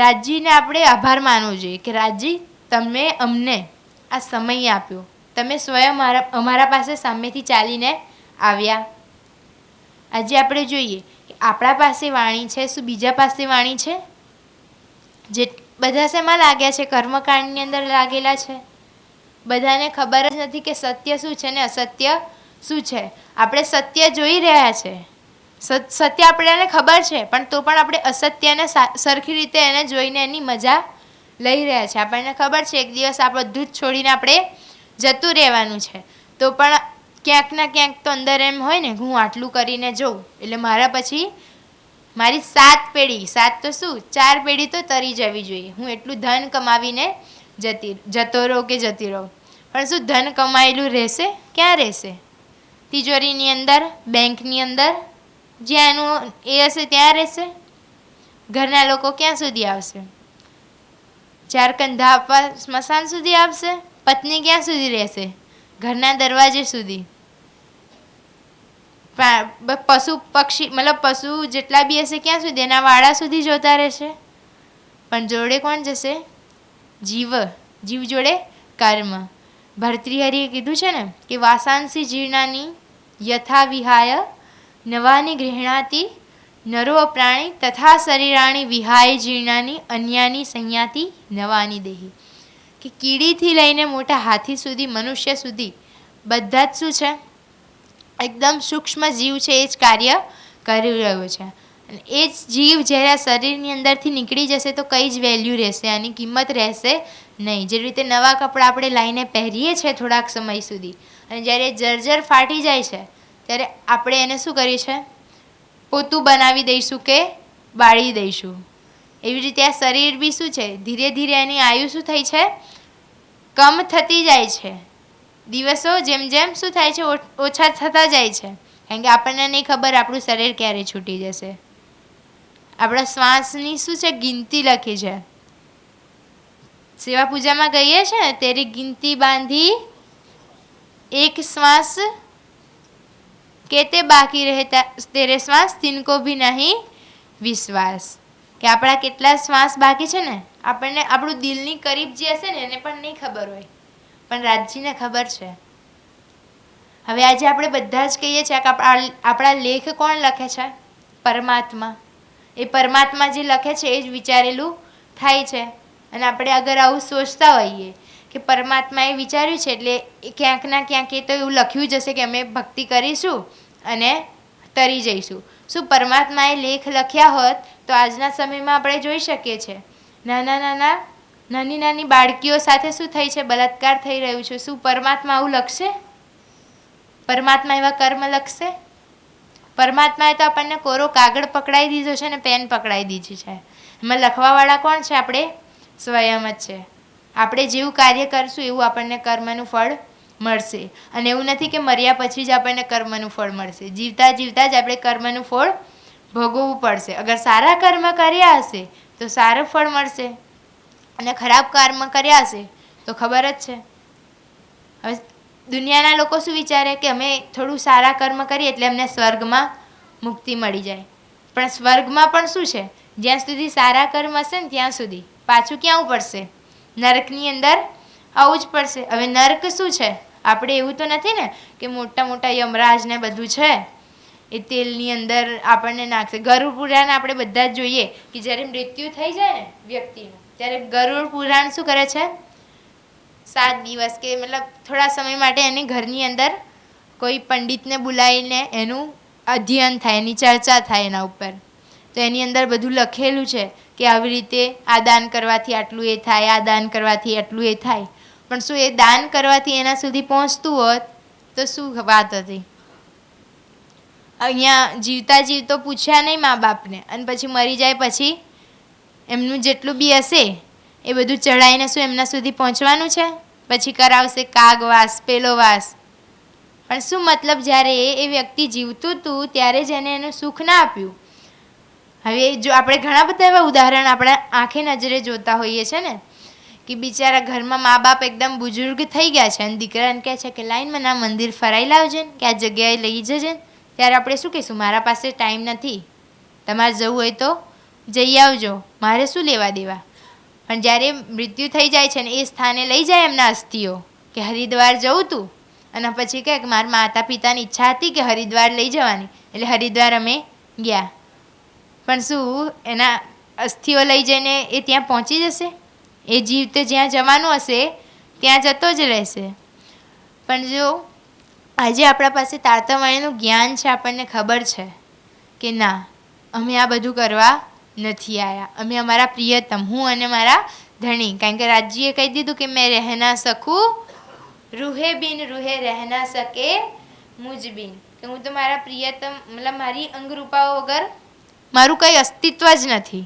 રાજજીને આપણે આભાર માનવો જોઈએ કે રાજજી, તમે અમને આ સમય આપ્યો, તમે સ્વયં અમારા પાસે સામેથી ચાલીને આવ્યા. આજે આપણે જોઈએ કે આપણા પાસે વાણી છે, શું બીજા પાસે વાણી છે? જે બધા શેમાં લાગ્યા છે? કર્મકાંડની અંદર લાગેલા છે. બધાને ખબર જ નથી કે સત્ય શું છે ને અસત્ય શું છે. આપણે સત્ય જોઈ રહ્યા છે, સત્ય આપણને ખબર છે, પણ તો પણ આપણે અસત્યને સરખી રીતે એને જોઈને એની મજા લઈ રહ્યા છે. આપણને ખબર છે એક દિવસ આ બધું જ છોડીને આપણે જતું રહેવાનું છે, તો પણ ક્યાંક ના ક્યાંક તો અંદર એમ હોય ને હું આટલું કરીને જોઉં એટલે મારા પછી મારી 7 પેઢી, 7 તો શું 4 પેઢી તો તરી જવી જોઈએ. હું એટલું ધન કમાવીને જતો રહો કે જતી રહો. પણ શું ધન કમાયેલું રહેશે? ક્યાં રહેશે? તિજોરીની અંદર, બેંકની અંદર, જ્યાં એનું એ હશે ત્યાં રહેશે. ઘરના લોકો ક્યાં સુધી આવશે? 4 કંધા આપવા સ્મશાન સુધી આવશે. પત્ની ક્યાં સુધી રહેશે? ઘરના દરવાજે સુધી. પશુ પક્ષી મતલબ પશુ જેટલા બી હશે ક્યાં સુધી? એના વાડા સુધી જોતા રહેશે. પણ જોડે કોણ જશે? જીવ જોડે કર્મ. ભર્તૃહરિએ કીધું છે ને કે વાસાંસી જીર્ણાની યથા વિહાય નવાની ગૃહણાતિ નરો પ્રાણી તથા શરીરાણી વિહાય જીર્ણાની અન્યાની સંયાતિ નવાની દેહી. કે કીડીથી લઈને મોટા હાથી સુધી, મનુષ્ય સુધી બધા જ શું છે? એકદમ સૂક્ષ્મ જીવ છે. એ જ કાર્ય કરી રહ્યો છે. અને એ જ જીવ જ્યારે શરીરની અંદરથી નીકળી જશે તો કઈ જ વેલ્યુ રહેશે, આની કિંમત રહેશે નહીં. જે રીતે નવા કપડાં આપણે લાવીને પહેરીએ છીએ થોડાક સમય સુધી, અને જ્યારે જર્જર ફાટી જાય છે ત્યારે આપણે એને શું કરીએ છીએ? પોતું બનાવી દઈશું કે બાળી દઈશું. એવી રીતે આ શરીર બી શું છે? ધીરે ધીરે એની આયુ શું થઈ છે? કમ થતી જાય છે. દિવસો જેમ જેમ શું થાય છે? ઓછા થતા જાય છે. કારણ કે આપણને નહીં ખબર આપણું શરીર ક્યારે છૂટી જશે. આપણા શ્વાસની શું છે? ગિનતી લખી છે. સેવા પૂજામાં કહીએ છે ને, તેરી ગિનતી બાંધી એક શ્વાસ કેતે બાકી રહેતા તેરે શ્વાસ તિનકો ભી નહીં વિશ્વાસ. કે આપણા કેટલા શ્વાસ બાકી છે ને આપણને આપણું દિલની કરીબ જે હશે ને એને પણ નહીં ખબર હોય, પણ રાજજીને ખબર છે. હવે આજે આપણે બધા જ કહીએ છીએ કે આપણા લેખ કોણ લખે છે? પરમાત્મા. એ પરમાત્મા જે લખે છે એ જ વિચારેલું થાય છે. અને આપણે અગર આવું સોચતા હોઈએ કે પરમાત્માએ વિચાર્યું છે એટલે ક્યાંક ના ક્યાંક એ તો એવું લખ્યું જ હશે કે અમે ભક્તિ કરીશું અને તરી જઈશું. શું પરમાત્માએ લેખ લખ્યા હોત તો આજના સમયમાં આપણે જોઈ શકીએ છીએ નાની નાની બાળકીઓ સાથે શું થઈ છે? બલાત્કાર થઈ રહ્યું છે. શું પરમાત્મા આવું લખશે? પરમાત્મા એવા કર્મ લખશે? પરમાત્માએ તો આપણને કોરો કાગળ પકડાઈ દીધો છે ને પેન પકડાઈ દીધી છે. એમાં લખવાવાળા કોણ છે? આપણે સ્વયં જ છે. આપણે જેવું કાર્ય કરશું એવું આપણને કર્મનું ફળ મળશે. અને એવું નથી કે મર્યા પછી જ આપણને કર્મનું ફળ મળશે. જીવતા જીવતા જ આપણે કર્મનું ફળ ભોગવવું પડશે. અગર સારા કર્મ કર્યા હશે તો સારું ફળ મળશે, અને ખરાબ કર્મ કર્યા હશે તો ખબર જ છે. હવે દુનિયાના લોકો શું વિચારે કે અમે થોડું સારા કર્મ કરીએ એટલે અમને સ્વર્ગમાં મુક્તિ મળી જાય. પણ સ્વર્ગમાં પણ શું છે? જ્યાં સુધી સારા કર્મ હશે ને ત્યાં સુધી પાછું ક્યાં પડશે? નરકની અંદર આવવું જ પડશે. હવે નર્ક શું છે? આપણે એવું તો નથી ને કે મોટા મોટા યમરાજ ને બધું છે એ તેલની અંદર આપણને નાખશે. ગરુડ પુરાણ આપણે બધા જ જોઈએ કે જ્યારે મૃત્યુ થઈ જાય ને વ્યક્તિનું, ત્યારે ગરુડ પુરાણ શું કરે છે? 7 દિવસ કે મતલબ થોડા સમય માટે એની ઘરની અંદર કોઈ પંડિતને બોલાવીને એનું અધ્યયન થાય, એની ચર્ચા થાય એના ઉપર. તો એની અંદર બધું લખેલું છે કે આવી રીતે આ દાન કરવાથી આટલું એ થાય, આ દાન કરવાથી આટલું એ થાય. પણ શું એ દાન કરવાથી એના સુધી પહોંચતું હોત તો શું વાત હતી? અહીંયા જીવતા જીવતો પૂછ્યા નહીં મા બાપને, અને પછી મરી જાય પછી એમનું જેટલું બી હશે એ બધું ચડાવીને શું એમના સુધી પહોંચવાનું છે? પછી કરાવશે કાગવાસ, પેલો વાસ. પણ શું મતલબ? જ્યારે એ વ્યક્તિ જીવતું હતું ત્યારે જ એને એનું સુખ ના આપ્યું. હવે જો આપણે ઘણા બધા એવા ઉદાહરણ આપણા આંખે નજરે જોતા હોઈએ છીએ ને કે બિચારા ઘરમાં મા બાપ એકદમ બુઝુર્ગ થઈ ગયા છે અને દીકરાને કહે છે કે લાઈનમાં ના મંદિર ફરાઈ લાવજે ને, કે આ જગ્યાએ લઈ જજે. ત્યારે આપણે શું કહીશું? મારા પાસે ટાઈમ નથી, તમારે જવું હોય તો જઈ આવજો, મારે શું લેવા દેવા. પણ જ્યારે મૃત્યુ થઈ જાય છે ને એ સ્થાને લઈ જાય એમના અસ્થિઓ કે હરિદ્વાર જવું તું, અને પછી કહે કે મારા માતા પિતાની ઈચ્છા હતી કે હરિદ્વાર લઈ જવાની, એટલે હરિદ્વાર અમે ગયા. પણ શું એના અસ્થિઓ લઈ જઈને એ ત્યાં પહોંચી જશે? એ જીવ તો જ્યાં જવાનું હશે ત્યાં જતો જ રહેશે. પણ જો આજે આપણા પાસે તારતમ્યનું જ્ઞાન છે, આપણને ખબર છે કે ના, અમે આ બધું કરવા નથી આવ્યા, અમે અમારા પ્રિયતમ, હું અને મારા ધણી, કારણ કે રાજજીએ કહી દીધું કે મેં રહે ના શકું રૂહે બિન, રૂહે રહ ના શકે મુજ બિન, કે હું તો મારા પ્રિયતમ મતલબ મારી અંગરૂપાઓ વગર મારું કંઈ અસ્તિત્વ જ નથી.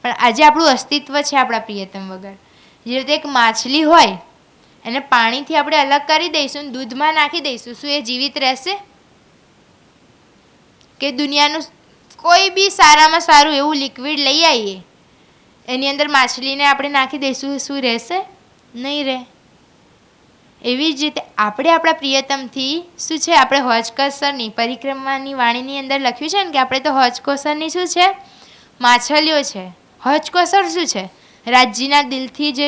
પણ આજે આપણું અસ્તિત્વ છે આપણા પ્રિયતમ વગર. જે રીતે એક માછલી હોય એને પાણીથી આપણે અલગ કરી દઈશું, દૂધમાં નાખી દઈશું, શું એ જીવિત રહેશે? કે દુનિયાનું કોઈ બી સારામાં સારું એવું લિક્વિડ લઈ આવીએ, એની અંદર માછલીને આપણે નાખી દઈશું, શું રહેશે? નહીં રહે. એવી જ રીતે આપણે આપણા પ્રિયતમથી શું છે? આપણે હોજકોસરની પરિક્રમાની વાણીની અંદર લખ્યું છે ને કે આપણે તો હોજકોસરની શું છે? માછલીઓ છે. હોજકોસર શું છે? રાજજીના દિલથી જે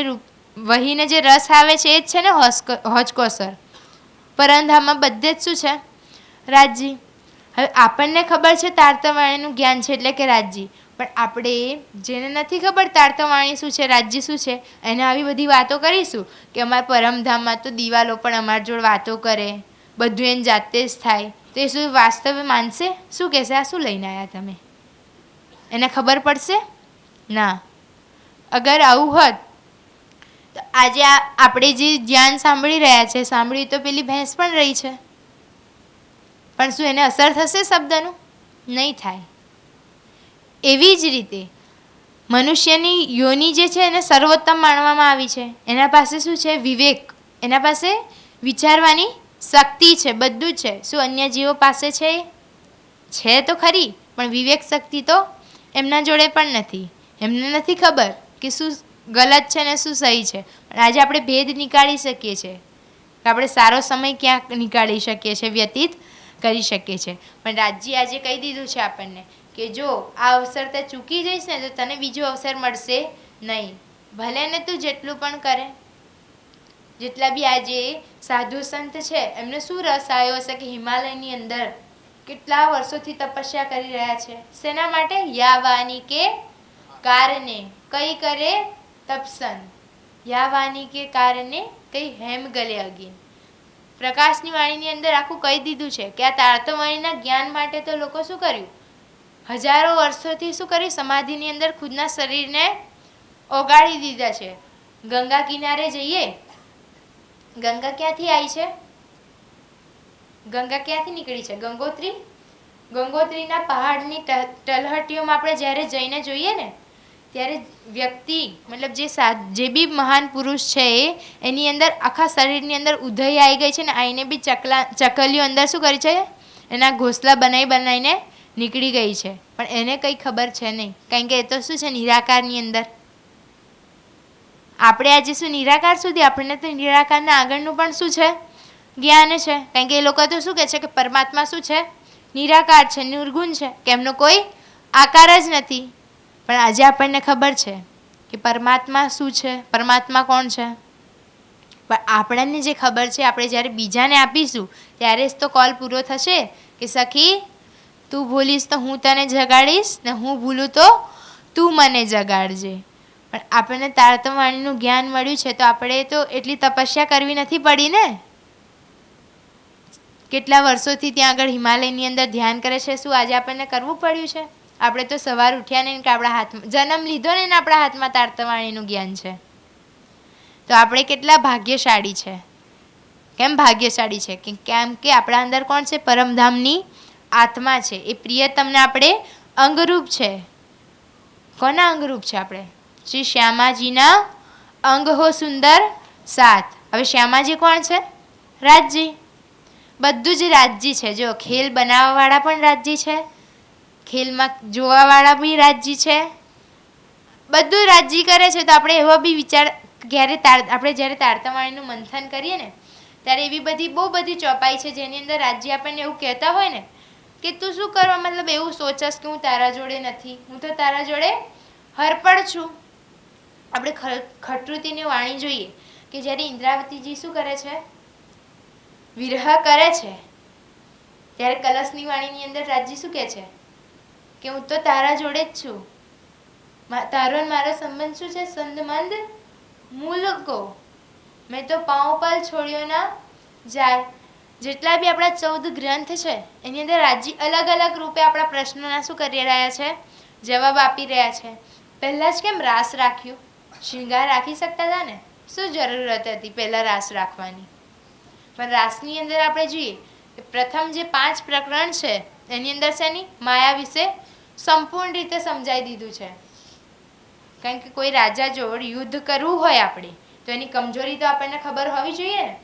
વહીને જે રસ આવે છે એ જ છે ને હોજકોસર. પરંધામાં બધે જ શું છે? રાજજી. હવે આપણને ખબર છે તારતમ્યનું જ્ઞાન છે એટલે કે રાજજી, પણ આપણે જેને નથી ખબર તારતમ્ય શું છે, રાજજી શું છે, એને આવી બધી વાતો કરીશું કે અમારા પરમધામમાં તો દિવાલો પણ અમારી જોડે વાતો કરે, બધું એને જાતે જ થાય, તો એ શું વાસ્તવે માનશે? શું કહેશે? આ શું લઈને આવ્યા તમે? એને ખબર પડશે? ના. અગર આવું હોત તો આજે આપણે જે જ્ઞાન સાંભળી રહ્યા છે, સાંભળી તો પેલી ભેંસ પણ રહી છે, પણ શું એને અસર થશે શબ્દનું? નહીં થાય. એવી જ રીતે મનુષ્યની યોનિ જે છે એને સર્વોત્તમ માનવામાં આવી છે. એના પાસે શું છે? વિવેક. એના પાસે વિચારવાની શક્તિ છે, બધું છે. શું અન્ય જીવો પાસે છે તો ખરી, પણ વિવેક શક્તિ તો એમના જોડે પણ નથી. એમને નથી ખબર કે શું ગલત છે ને શું સહી છે. પણ આજે આપણે ભેદ નીકાળી શકીએ છીએ, આપણે સારો સમય ક્યાંક નીકાળી શકીએ છીએ, વ્યતીત કરી શકીએ છીએ. પણ રાજજી આજે કહી દીધું છે આપણને કે જો આ અવસર તે ચૂકી જઈશ ને તો તને બીજો અવસર મળશે નહીં. ભલે ને તું જેટલું પણ કરે, જેટલા બી આજે સાધુ સંત છે એમને શું રસ આવ્યો હશે કે હિમાલયની અંદર કેટલા વર્ષોથી તપસ્યા કરી રહ્યા છે. શેના માટે? યાવાની કે કારણે કઈ કરે તપસન, યાવાની કે કારણે કઈ હેમ ગલે અગીન. પ્રકાશની વાણીની અંદર આખું કહી દીધું છે કે આ તારતમ્યના જ્ઞાન માટે તો લોકો શું કર્યું? હજારો વર્ષોથી શું કર્યું? સમાધિની અંદર ખુદના શરીરને ઓગાળી દીધા છે. ગંગા કિનારે જઈએ, ગંગા ક્યાંથી આવી છે? ગંગા ક્યાંથી નીકળી છે? ગંગોત્રી. ગંગોત્રીના પહાડની તલહટીઓમાં આપણે જ્યારે જઈને જોઈએ ને ત્યારે વ્યક્તિ મતલબ જે બી મહાન પુરુષ છે એની અંદર આખા શરીરની અંદર ઉધઈ આવી ગઈ છે ને આઈને બી ચકલીઓ અંદર શું કરી છે? એના ઘોંસલા બનાવીને નીકળી ગઈ છે. પણ એને કંઈ ખબર છે નહીં, કારણ કે એ તો શું છે? નિરાકારની અંદર. આપણે આજે શું નિરાકાર સુધી, આપણને તો નિરાકારના આગળનું પણ શું છે? જ્ઞાન છે. કારણ કે એ લોકો તો શું કહે છે કે પરમાત્મા શું છે? નિરાકાર છે, નિર્ગુણ છે, કે એમનો કોઈ આકાર જ નથી. પણ આજે આપણને ખબર છે કે પરમાત્મા શું છે, પરમાત્મા કોણ છે. પણ આપણને જે ખબર છે આપણે જ્યારે બીજાને આપીશું ત્યારે જ તો કોલ પૂરો થશે કે સખી તું ભૂલીશ તો હું તને જગાડીશ ને હું ભૂલું તો તું મને જગાડજે. પણ આપણને તારતમ્યવાણીનું જ્ઞાન મળ્યું છે તો આપણે તો એટલી તપસ્યા કરવી નથી પડી ને. કેટલા વર્ષોથી ત્યાં આગળ હિમાલયની અંદર ધ્યાન કરે છે, શું આજે આપણને કરવું પડ્યું છે? આપણે તો સવાર ઉઠ્યા નહીં કે આપણા હાથમાં જન્મ લીધો ને આપણા હાથમાં તારતમ્યવાણીનું જ્ઞાન છે. તો આપણે કેટલા ભાગ્યશાળી છે. કેમ ભાગ્યશાળી છે? કેમ કે આપણા અંદર કોણ છે? પરમધામની આત્મા છે. એ પ્રિયતમને આપણે અંગરૂપ છે. કોના અંગરૂપ છે આપણે? શ્રી શ્યામાજીના અંગ હો સુંદર સાત. હવે શ્યામાજી કોણ છે? રાજજી. બધું જ રાજજી છે. જો ખેલ બનાવવાવાળા પણ રાજજી છે, ખેલમાં જોવાવાળા બી રાજજી છે, બધું રાજજી કરે છે. તો આપણે એવો બી વિચાર આપણે જ્યારે તારતમ્યવાણીનું મંથન કરીએ ને ત્યારે એવી બહુ બધી ચોપાઈ છે જેની અંદર રાજજી આપણને એવું કહેતા હોય ને કે તું શું કરવા મતલબ એવું સોચસ કે હું તારા જોડે નથી, હું તો તારા જોડે હરપડ છું. આપણે ખટૃતિની વાણી જોઈએ કે જ્યારે ઇન્દ્રાવતીજી શું કરે છે? વિરહ કરે છે ત્યારે કલશની વાણીની અંદર રાજજી શું કહે છે કે હું તો તારા જોડે જ છું, તારો મારો સંબંધ શું છે? સંદમંદ મૂલકો મેં તો પાઉં પલ છોડ્યો ના જાય. જેટલા બી આપણા 14 ગ્રંથ છે એની અંદર રાજજી અલગ અલગ રૂપે આપણા પ્રશ્નોના શું કરી રહ્યા છે? જવાબ આપી રહ્યા છે. પહેલાં જ કેમ રાસ રાખ્યું? શૃંગાર રાખી શકતા હતા ને, શું જરૂરત હતી પહેલાં રાસ રાખવાની? પણ રાસની અંદર આપણે જોઈએ કે પ્રથમ જે 5 પ્રકરણ છે એની અંદર શેની માયા વિશે સંપૂર્ણ રીતે સમજાવી દીધું છે. કારણ કે કોઈ રાજા જોડ યુદ્ધ કરવું હોય આપણે તો એની કમજોરી તો આપણને ખબર હોવી જોઈએ ને.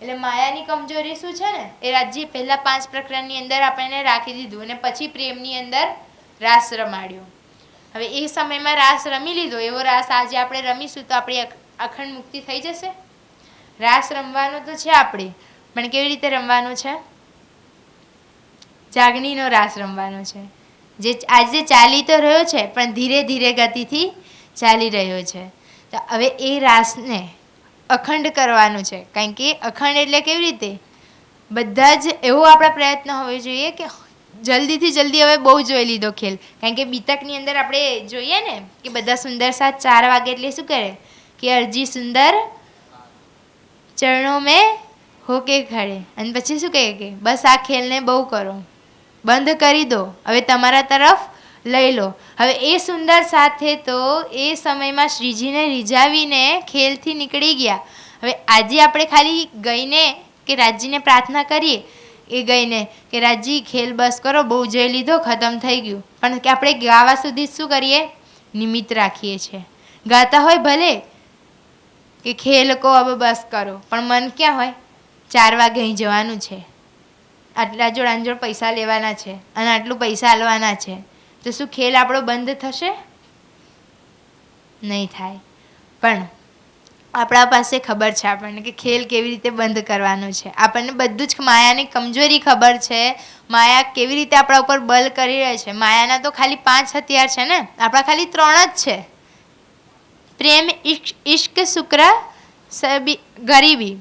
એટલે માયાની કમજોરી શું છે ને એ રાજ્ય પહેલા 5 પ્રકરણની અંદર આપણને રાખી દીધું અને પછી પ્રેમની અંદર રાસ રમાડ્યો. હવે એ સમયમાં રાસ રમી લીધો એવો રાસ આજે આપણે રમીશું તો આપણી અખંડ મુક્તિ થઈ જશે. રાસ રમવાનો તો છે આપણે, પણ કેવી રીતે રમવાનો છે? જાગણીનો રાસ રમવાનો છે. જે આજે ચાલી તો રહ્યો છે પણ ધીરે ધીરે ગતિથી ચાલી રહ્યો છે. તો હવે એ રાસને અખંડ કરવાનું છે. કારણ કે અખંડ એટલે કેવી રીતે? બધા જ એવો આપણા પ્રયત્ન હોવો જોઈએ કે જલ્દીથી જલ્દી હવે બહુ જોઈ લીધો ખેલ. કારણ કે બીતકની અંદર આપણે જોઈએ ને કે બધા સુંદર સાથ 4 વાગે એટલે શું કરે કે અરજી સુંદર ચરણો મેં હોકે ખડે, અને પછી શું કહે કે બસ આ ખેલને બહુ કરો, બંધ કરી દો, હવે તમારા તરફ લઈ લો. હવે એ સુંદર સાથે તો એ સમયમાં શ્રીજીને રીઝાવીને ખેલથી નીકળી ગયા. હવે આજે આપણે ખાલી ગઈને કે રાજજીને પ્રાર્થના કરીએ એ ગઈને કે રાજજી ખેલ બસ કરો, બહુ જોઈ લીધો, ખતમ થઈ ગયું. પણ કે આપણે ગાવા સુધી શું કરીએ? નિમિત્ત રાખીએ છીએ. ગાતા હોય ભલે કે ખેલ કો હવે બસ કરો, પણ મન ક્યાં હોય? 4 વાગે અહીં જવાનું છે, આટલા જોડ આંજોડ પૈસા લેવાના છે અને આટલું પૈસા આલવાના છે. તો શું ખેલ આપણો બંધ થશે? નહીં થાય. પણ આપણા પાસે ખબર છે આપણને કે ખેલ કેવી રીતે બંધ કરવાનો છે. આપણને બધું જ માયાની કમજોરી ખબર છે, માયા કેવી રીતે આપણા ઉપર બલ કરી રહે છે. માયાના તો ખાલી 5 હથિયાર છે ને, આપણા ખાલી 3 જ છે: પ્રેમ, ઇશ્ક, શુક્ર, ગરીબી.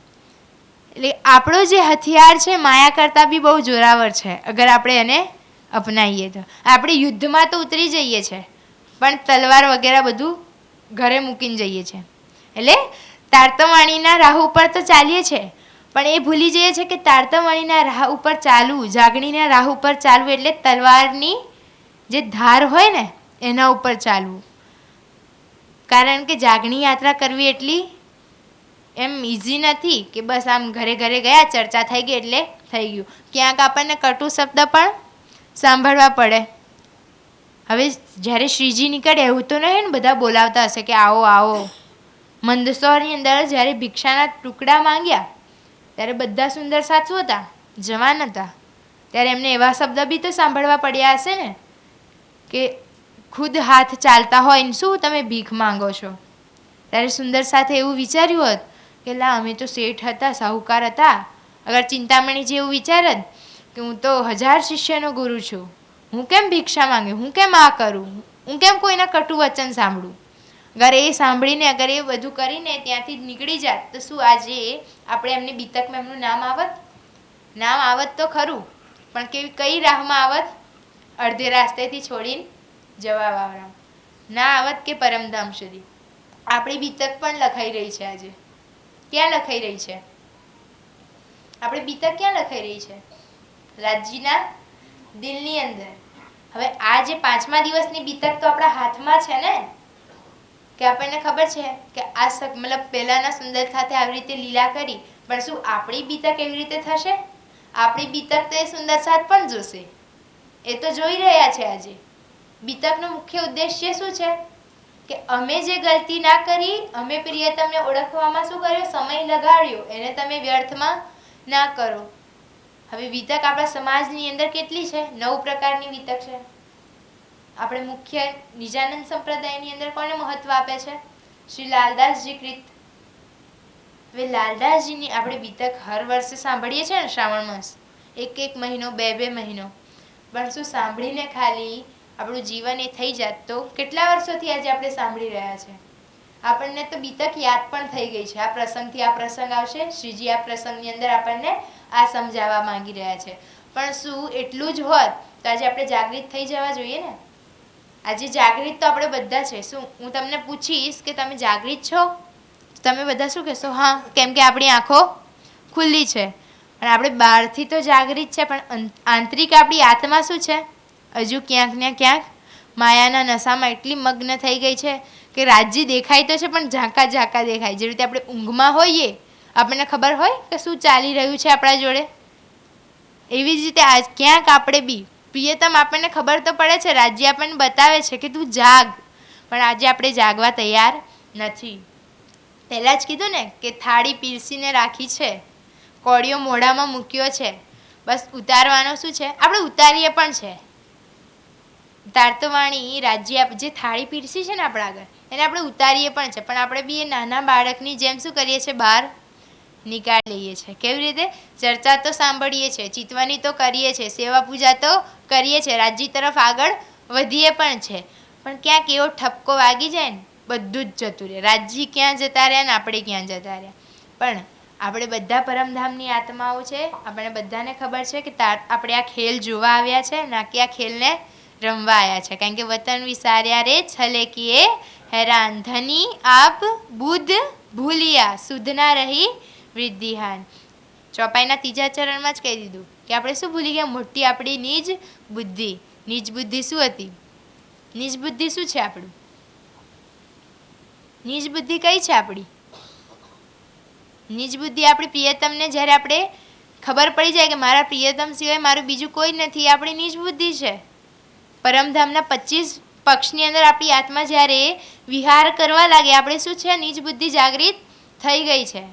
એટલે આપણો જે હથિયાર છે માયા કરતાં બી બહુ જોરાવર છે અગર આપણે એને અપનાવીએ તો. આપણે યુદ્ધમાં તો ઉતરી જઈએ છીએ પણ તલવાર વગેરે બધું ઘરે મૂકીને જઈએ છીએ. એટલે તારતમ્યવાણીના રાહ ઉપર તો ચાલીએ છીએ પણ એ ભૂલી જઈએ છીએ કે તારતમ્યવાણીના રાહ ઉપર ચાલવું, જાગણીના રાહ ઉપર ચાલવું એટલે તલવારની જે ધાર હોય ને એના ઉપર ચાલવું. કારણ કે જાગણી યાત્રા કરવી એટલી એમ ઇઝી નથી કે બસ આમ ઘરે ઘરે ગયા, ચર્ચા થઈ ગઈ એટલે થઈ ગયું. ક્યાંક આપણને કટુ શબ્દ પણ સાંભળવા પડે. હવે જ્યારે શ્રીજી નીકળે એવું તો નહીં ને બધા બોલાવતા હશે કે આવો આવો. મંદસોરની અંદર જ્યારે ભિક્ષાના ટુકડા માંગ્યા ત્યારે બધા સુંદર સાચું હતા, જવાન હતા, ત્યારે એમને એવા શબ્દ બી તો સાંભળવા પડ્યા હશે ને કે ખુદ હાથ ચાલતા હોય ને શું તમે ભીખ માંગો છો? ત્યારે સુંદર સાથે એવું વિચાર્યું હોત કે લા અમે તો શેઠ હતા, સાહુકાર હતા. અગર ચિંતામણી જેવું વિચારત કે હું તો 1000 શિષ્યનો ગુરુ છું, હું કેમ ભિક્ષા માંગે, હું કેમ આ કરું? હું કેમ કોઈના કટુ વચન સાંભળું? અગર એ સાંભળીને અગર એ બધું કરીને ત્યાંથી નીકળી જાત તો શું આજે આપણે એમની બીતકમાં એમનું નામ આવત? નામ આવત તો ખરું, પણ કઈ રાહમાં આવત? અડધે રાસ્તેથી છોડીને જવાવાળા ના આવત કે પરમધામ સુધી. આપણી બીતક પણ લખાઈ રહી છે આજે. ક્યાં લખાઈ રહી છે? આપણી બીતક ક્યાં લખાઈ રહી છે? રાજ્યના દિલની અંદર. હવે આ જે 5મા દિવસની બીતક તો આપણા હાથમાં છે ને, કે આપણને ખબર છે કે આ મતલબ પહેલાના સુંદર સાથે આવી રીતે લીલા કરી, પણ શું આપણી બીતક એવી રીતે થશે? આપણી બીતક તો એ સુંદર સાથ પણ જોશે. એ તો જોઈ રહ્યા છે આજે. બીતકનો મુખ્ય ઉદ્દેશ્ય શું છે? કે અમે જે ગલતી ના કરી, અમે પ્રિયતમને ઓળખવામાં શું કર્યો? સમય લગાડ્યો, એને તમે વ્યર્થમાં ના કરો. હવે વિતક આપણા સમાજની અંદર કેટલી છે? 9 પ્રકારની વિતક છે. આપણે મુખ્ય નિજાનંદ સંપ્રદાયની અંદર કોને મહત્વ આપે છે? શ્રી લાલદાસજી કૃત. હવે લાલદાસજીની આપણે વિતક હર વર્ષે સાંભળીએ છીએ ને, શ્રાવણ માસ, એક મહિનો, બે મહિનો. પણ શું સાંભળીને ખાલી આપણું જીવન એ થઈ જાત તો કેટલા વર્ષોથી આજે આપણે સાંભળી રહ્યા છે? આપણને તો બીતક યાદ પણ થઈ ગઈ છે. આ પ્રસંગથી આ પ્રસંગ આવશે, શ્રીજી આ પ્રસંગની અંદર આપણને આ સમજાવવા માંગી રહ્યા છે. પણ શું એટલું જ હોત તો આજે આપણે જાગૃત થઈ જવા જોઈએ ને? આજે જાગૃત તો આપણે બધા છે. શું હું તમને પૂછીશ કે તમે જાગૃત છો? તમે બધા શું કહેશો? હા, કેમ કે આપણી આંખો ખુલ્લી છે. અને આપણે બહારથી તો જાગૃત છે, પણ આંતરિક આપણી આત્મા શું છે? હજુ ક્યાંક ને ક્યાંક માયાના નશામાં એટલી મગ્ન થઈ ગઈ છે કે રાજ્ય દેખાય તો છે પણ ઝાંકા ઝાંકા દેખાય. જે રીતે આપણે ઊંઘમાં હોઈએ, આપણને ખબર હોય કે શું ચાલી રહ્યું છે આપણા જોડે, એવી જ રીતે ક્યાંક આપણે બી પ્રિયતમ આપણને ખબર તો પડે છે, રાજ્ય આપણને બતાવે છે કે તું જાગ, પણ આજે આપણે જાગવા તૈયાર નથી. પહેલાં જ કીધું ને કે થાળી પીરસીને રાખી છે, કોળિયો મોઢામાં મૂક્યો છે, બસ ઉતારવાનો શું છે? આપણે ઉતારીએ પણ છે. તાર્તવાણી રાજ્ય જે થાળી પીરસી છે ને આપણા આગળ, એને આપણે ઉતારીએ પણ છે, પણ આપણે બી એ નાના બાળકની જેમ શું કરીએ છીએ? બહાર નીકાળી લઈએ છીએ. કેવી રીતે? ચર્ચા તો સાંભળીએ છીએ, ચિતવણી તો કરીએ છીએ, સેવા પૂજા તો કરીએ છીએ, રાજ્ય તરફ આગળ વધીએ પણ છે, પણ ક્યાંક એવો ઠપકો વાગી જાય ને, બધું જ જતું રહે. રાજ્ય ક્યાં જતા રહ્યા ને આપણે ક્યાં જતા રહ્યા. પણ આપણે બધા પરમધામની આત્માઓ છે. આપણે બધાને ખબર છે કે આપણે આ ખેલ જોવા આવ્યા છે, ના કે આ ખેલને રમવા આવ્યા છે. કારણ કે વતન વિસાર્યા રે છલે કિએ હેરાન, ધની આપ બુદ્ધ ભૂલિયા, સુધ ના રહી વૃદ્ધિહાન. ચોપાઈના 3જા ચરણમાં જ કહી દીધું કે આપણે શું ભૂલી ગયા? મોટી આપણી નિજ બુદ્ધિ. નિજ બુદ્ધિ શું હતી? નિજ બુદ્ધિ શું છે આપણું? નિજ બુદ્ધિ કઈ છે આપણી? નિજ બુદ્ધિ આપણી પ્રિયતમને જ્યારે આપણે ખબર પડી જાય કે મારા પ્રિયતમ સિવાય મારું બીજું કોઈ નથી, આપણી નિજ બુદ્ધિ છે. પરમધામના 25 પક્ષની અંદર આપણી આત્મા જ્યારે વિહાર કરવા લાગે, આપણે શું છે? નિજ બુદ્ધિ જાગૃત થઈ ગઈ છે.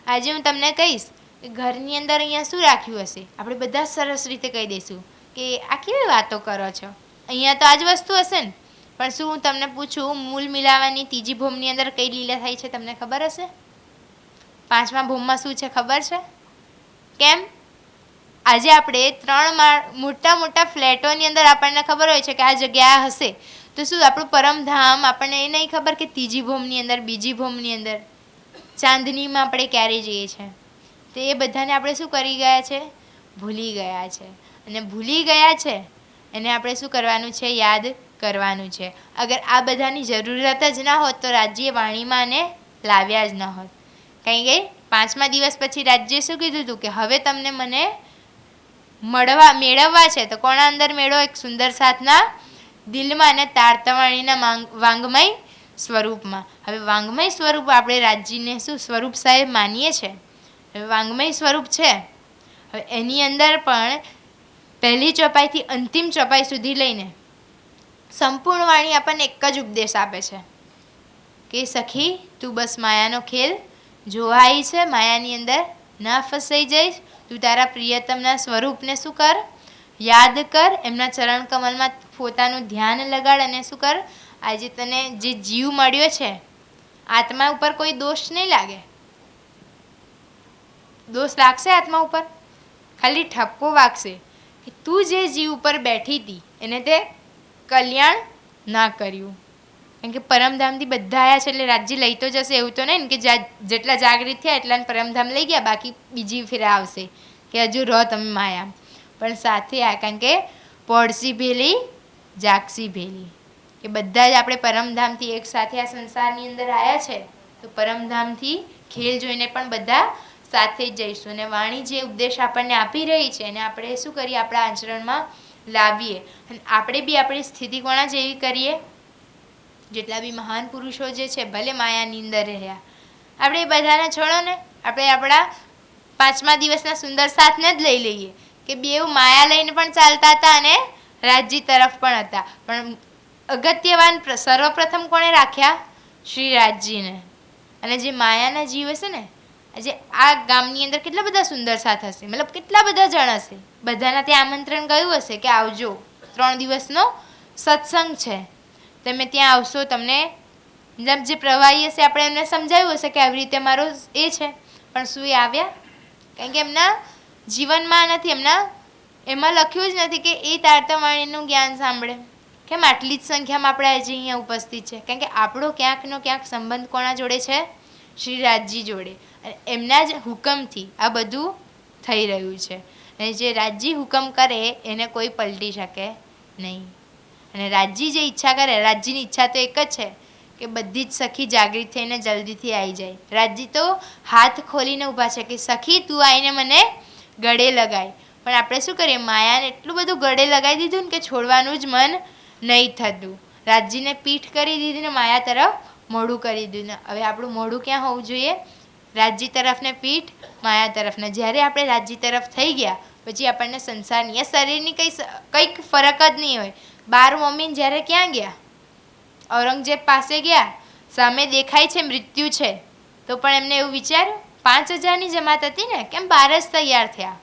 આજે હું તમને કહીશ કે ઘરની અંદર અહીંયા શું રાખ્યું હશે? આપણે બધા સરસ રીતે કહી દઈશું કે આ કેવી વાતો કરો છો, અહીંયા તો આ જ વસ્તુ હશે ને. પણ શું હું તમને પૂછું, મૂલ મિલાવાની 3જી ભૂમની અંદર કઈ લીલા થાય છે તમને ખબર હશે? 5મા ભૂમમાં શું છે ખબર છે? કેમ આજે આપણે 3 મોટા મોટા ફ્લેટોની અંદર આપણને ખબર હોય છે કે આ જગ્યા હશે, તો શું આપણું પરમધામ આપણને એ નહીં ખબર કે 3જી ભૂમની અંદર, બીજી ભૂમની અંદર, ચાંદનીમાં આપણે ક્યારે જઈએ છીએ? તો એ બધાને આપણે શું કરી ગયા છે? ભૂલી ગયા છે. અને ભૂલી ગયા છે એને આપણે શું કરવાનું છે? યાદ કરવાનું છે. અગર આ બધાની જરૂરત જ ના હોત તો રાજ્ય વાણીમાં એને લાવ્યા જ ન હોત. કંઈ ગઈ 5મા દિવસ પછી રાજ્ય શું કીધું હતું કે હવે તમને મને મેળવવા છે. તો કોના અંદર મેળવો? એક સુંદર સાથના દિલમાં અને તાર્તવાણીના વાંગમય સ્વરૂપમાં. હવે વાંગમય સ્વરૂપ આપણે રાજ્યને શું સ્વરૂપ સાહેબ માનીએ છીએ. હવે વાંગમય સ્વરૂપ છે. હવે એની અંદર પણ પહેલી ચોપાઈથી અંતિમ ચોપાઈ સુધી લઈને સંપૂર્ણ વાણી આપણને એક જ ઉપદેશ આપે છે કે સખી તું બસ માયાનો ખેલ જોવાય છે, માયાની અંદર ના ફસાઈ જઈશ. તું તારા પ્રિયતમના સ્વરૂપને શું કર? યાદ કર. એમના ચરણ કમલમાં પોતાનું ધ્યાન લગાડ અને શું કર? આજે તને જે જીવ મળ્યો છે, આત્મા ઉપર કોઈ દોષ નહીં લાગે. દોષ લાગશે આત્મા ઉપર? ખાલી ઠપકો વાગશે કે તું જે જીવ ઉપર બેઠી હતી એને તે કલ્યાણ ના કર્યું. કેમ કે પરમધામથી બધા આવ્યા છે એટલે રાજ્ય લઈ તો જશે એવું તો નહીં ને કે જેટલા જાગૃત થયા એટલાને પરમધામ લઈ ગયા, બાકી બીજી ફેરા આવશે કે હજુ રહો તમે માયા. પણ સાથે આ કારણ કે પડસી ભેલી જાગસી ભેલી, કે બધા જ આપણે પરમધામથી એક સાથે આ સંસારની અંદર આવ્યા છે તો પરમધામથી ખેલ જોઈને પણ બધા સાથે જ જઈશું. અને વાણી જે ઉપદેશ આપણને આપી રહી છે એને આપણે શું કરીએ, આપણા આચરણમાં લાવીએ. અને આપણે બી આપણી સ્થિતિ કોણા જેવી કરીએ, જેટલા બી મહાન પુરુષો જે છે ભલે માયાની અંદર રહ્યા, આપણે એ બધાને છોડો ને, આપણે આપણા 5મા દિવસના સુંદર સાથને જ લઈ લઈએ કે બેઉ માયા લઈને પણ ચાલતા હતા અને રાજ્ય તરફ પણ હતા. પણ અગત્યવાન સર્વપ્રથમ કોણે રાખ્યા? શ્રી રાજજીને. અને જે માયાના જીવ હશે ને, આજે આ ગામની અંદર કેટલા બધા સુંદર સાથ હશે, મતલબ કેટલા બધા જણ હશે, બધાના ત્યાં આમંત્રણ ગયું હશે કે આવજો 3 દિવસનો સત્સંગ છે, તમે ત્યાં આવશો. તમને મતલબ જે પ્રવાહી હશે આપણે એમને સમજાવ્યું હશે કે આવી રીતે મારો એ છે, પણ શું એ આવ્યા? કારણ કે એમના જીવનમાં નથી, એમાં લખ્યું જ નથી કે એ તારતમ્યવાણીનું જ્ઞાન સાંભળે. કેમ આટલી જ સંખ્યામાં આપણે આજે અહીંયા ઉપસ્થિત છે? કારણ કે આપણો ક્યાંકનો ક્યાંક સંબંધ કોના જોડે છે? શ્રી રાજજી જોડે. અને એમના જ હુકમથી આ બધું થઈ રહ્યું છે. અને જે રાજજી હુકમ કરે એને કોઈ પલટી શકે નહીં. અને રાજજી જે ઈચ્છા કરે, રાજજીની ઈચ્છા તો એક જ છે કે બધી જ સખી જાગૃત થઈને જલ્દીથી આવી જાય. રાજજી તો હાથ ખોલીને ઊભા છે કે સખી તું આવીને મને ગળે લગાય. પણ આપણે શું કરીએ, માયાને એટલું બધું ગળે લગાવી દીધું ને કે છોડવાનું જ મન નહીં થતું. રાજજીને પીઠ કરી દીધી ને માયા તરફ મોઢું કરી દીધું. ને હવે આપણું મોઢું ક્યાં હોવું જોઈએ? રાજજી તરફ ને પીઠ માયા તરફ ને. જ્યારે આપણે રાજજી તરફ થઈ ગયા પછી આપણને સંસારની શરીરની કંઈક ફરક જ નહીં હોય. 12 મમ્મીને જ્યારે ક્યાં ગયા? ઔરંગઝેબ પાસે ગયા, સામે દેખાય છે મૃત્યુ છે, તો પણ એમને એવું વિચાર્યું 5000ની જમાત હતી ને, કેમ 12 જ તૈયાર થયા?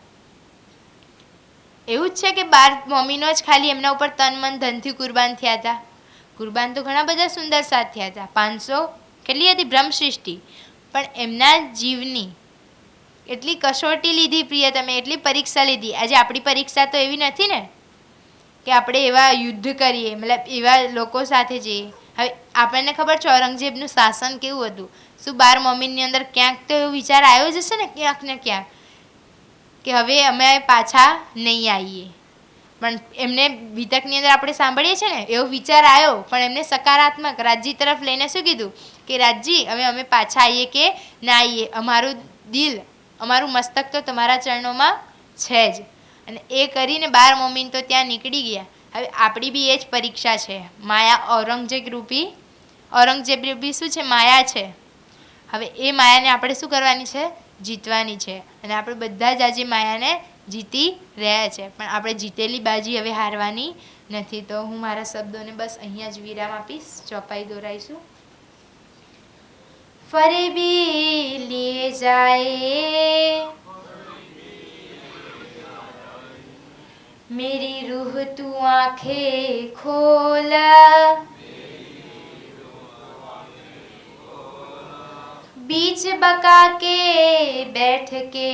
એવું જ છે કે 12 મમ્મીનો જ ખાલી એમના ઉપર તન મન ધનથી કુરબાન થયા હતા. કુરબાન તો ઘણા બધા સુંદર સાથ થયા હતા, 500 કેટલી હતી બ્રહ્મ સૃષ્ટિ. પણ એમના જીવની એટલી કસોટી લીધી પ્રિય, તમે એટલી પરીક્ષા લીધી. આજે આપણી પરીક્ષા તો એવી નથી ને કે આપણે એવા યુદ્ધ કરીએ, મતલબ એવા લોકો સાથે જઈએ. હવે આપણને ખબર છે ઔરંગઝેબનું શાસન કેવું હતું. શું 12 મમ્મીની અંદર ક્યાંક તો એવો વિચાર આવ્યો જ હશે ને ક્યાંક ને ક્યાંક કે હવે અમે પાછા નહીં આવીએ. પણ એમને વિતકની અંદર આપણે સાંભળીએ છીએ ને એવો વિચાર આવ્યો, પણ એમને સકારાત્મક રાજજી તરફ લઈને શું કીધું કે રાજજી હવે અમે પાછા આવીએ કે ના આવીએ, અમારું દિલ અમારું મસ્તક તો તમારા ચરણોમાં છે જ. અને એ કરીને 12 મમ્મીને તો ત્યાં નીકળી ગયા. હવે આપણી બી એ જ પરીક્ષા છે. માયા ઔરંગઝેબ રૂપી શું છે? માયા છે. હવે એ માયાને આપણે શું કરવાની છે? જીતવાની છે. અને આપણે બધા જ આજે માયાને જીતી રહ્યા છે, પણ આપણે જીતેલી બાજી હવે હારવાની નથી. તો હું મારા શબ્દોને બસ અહીંયા જ વિરામ આપીશ. ચોપાઈ દોરાઈશું. ફરી બી લીએ જાય मेरी रूह तू आंखें खोल, बीच बका के बैठ के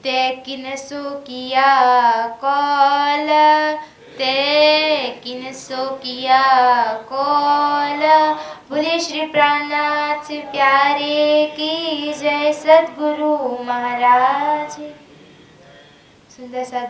ते किनसो किया कौल, ते किनसो किया कौल. बोले श्री प्राणनाथ प्यारे की जय. सद्गुरु महाराज. सुंदर सा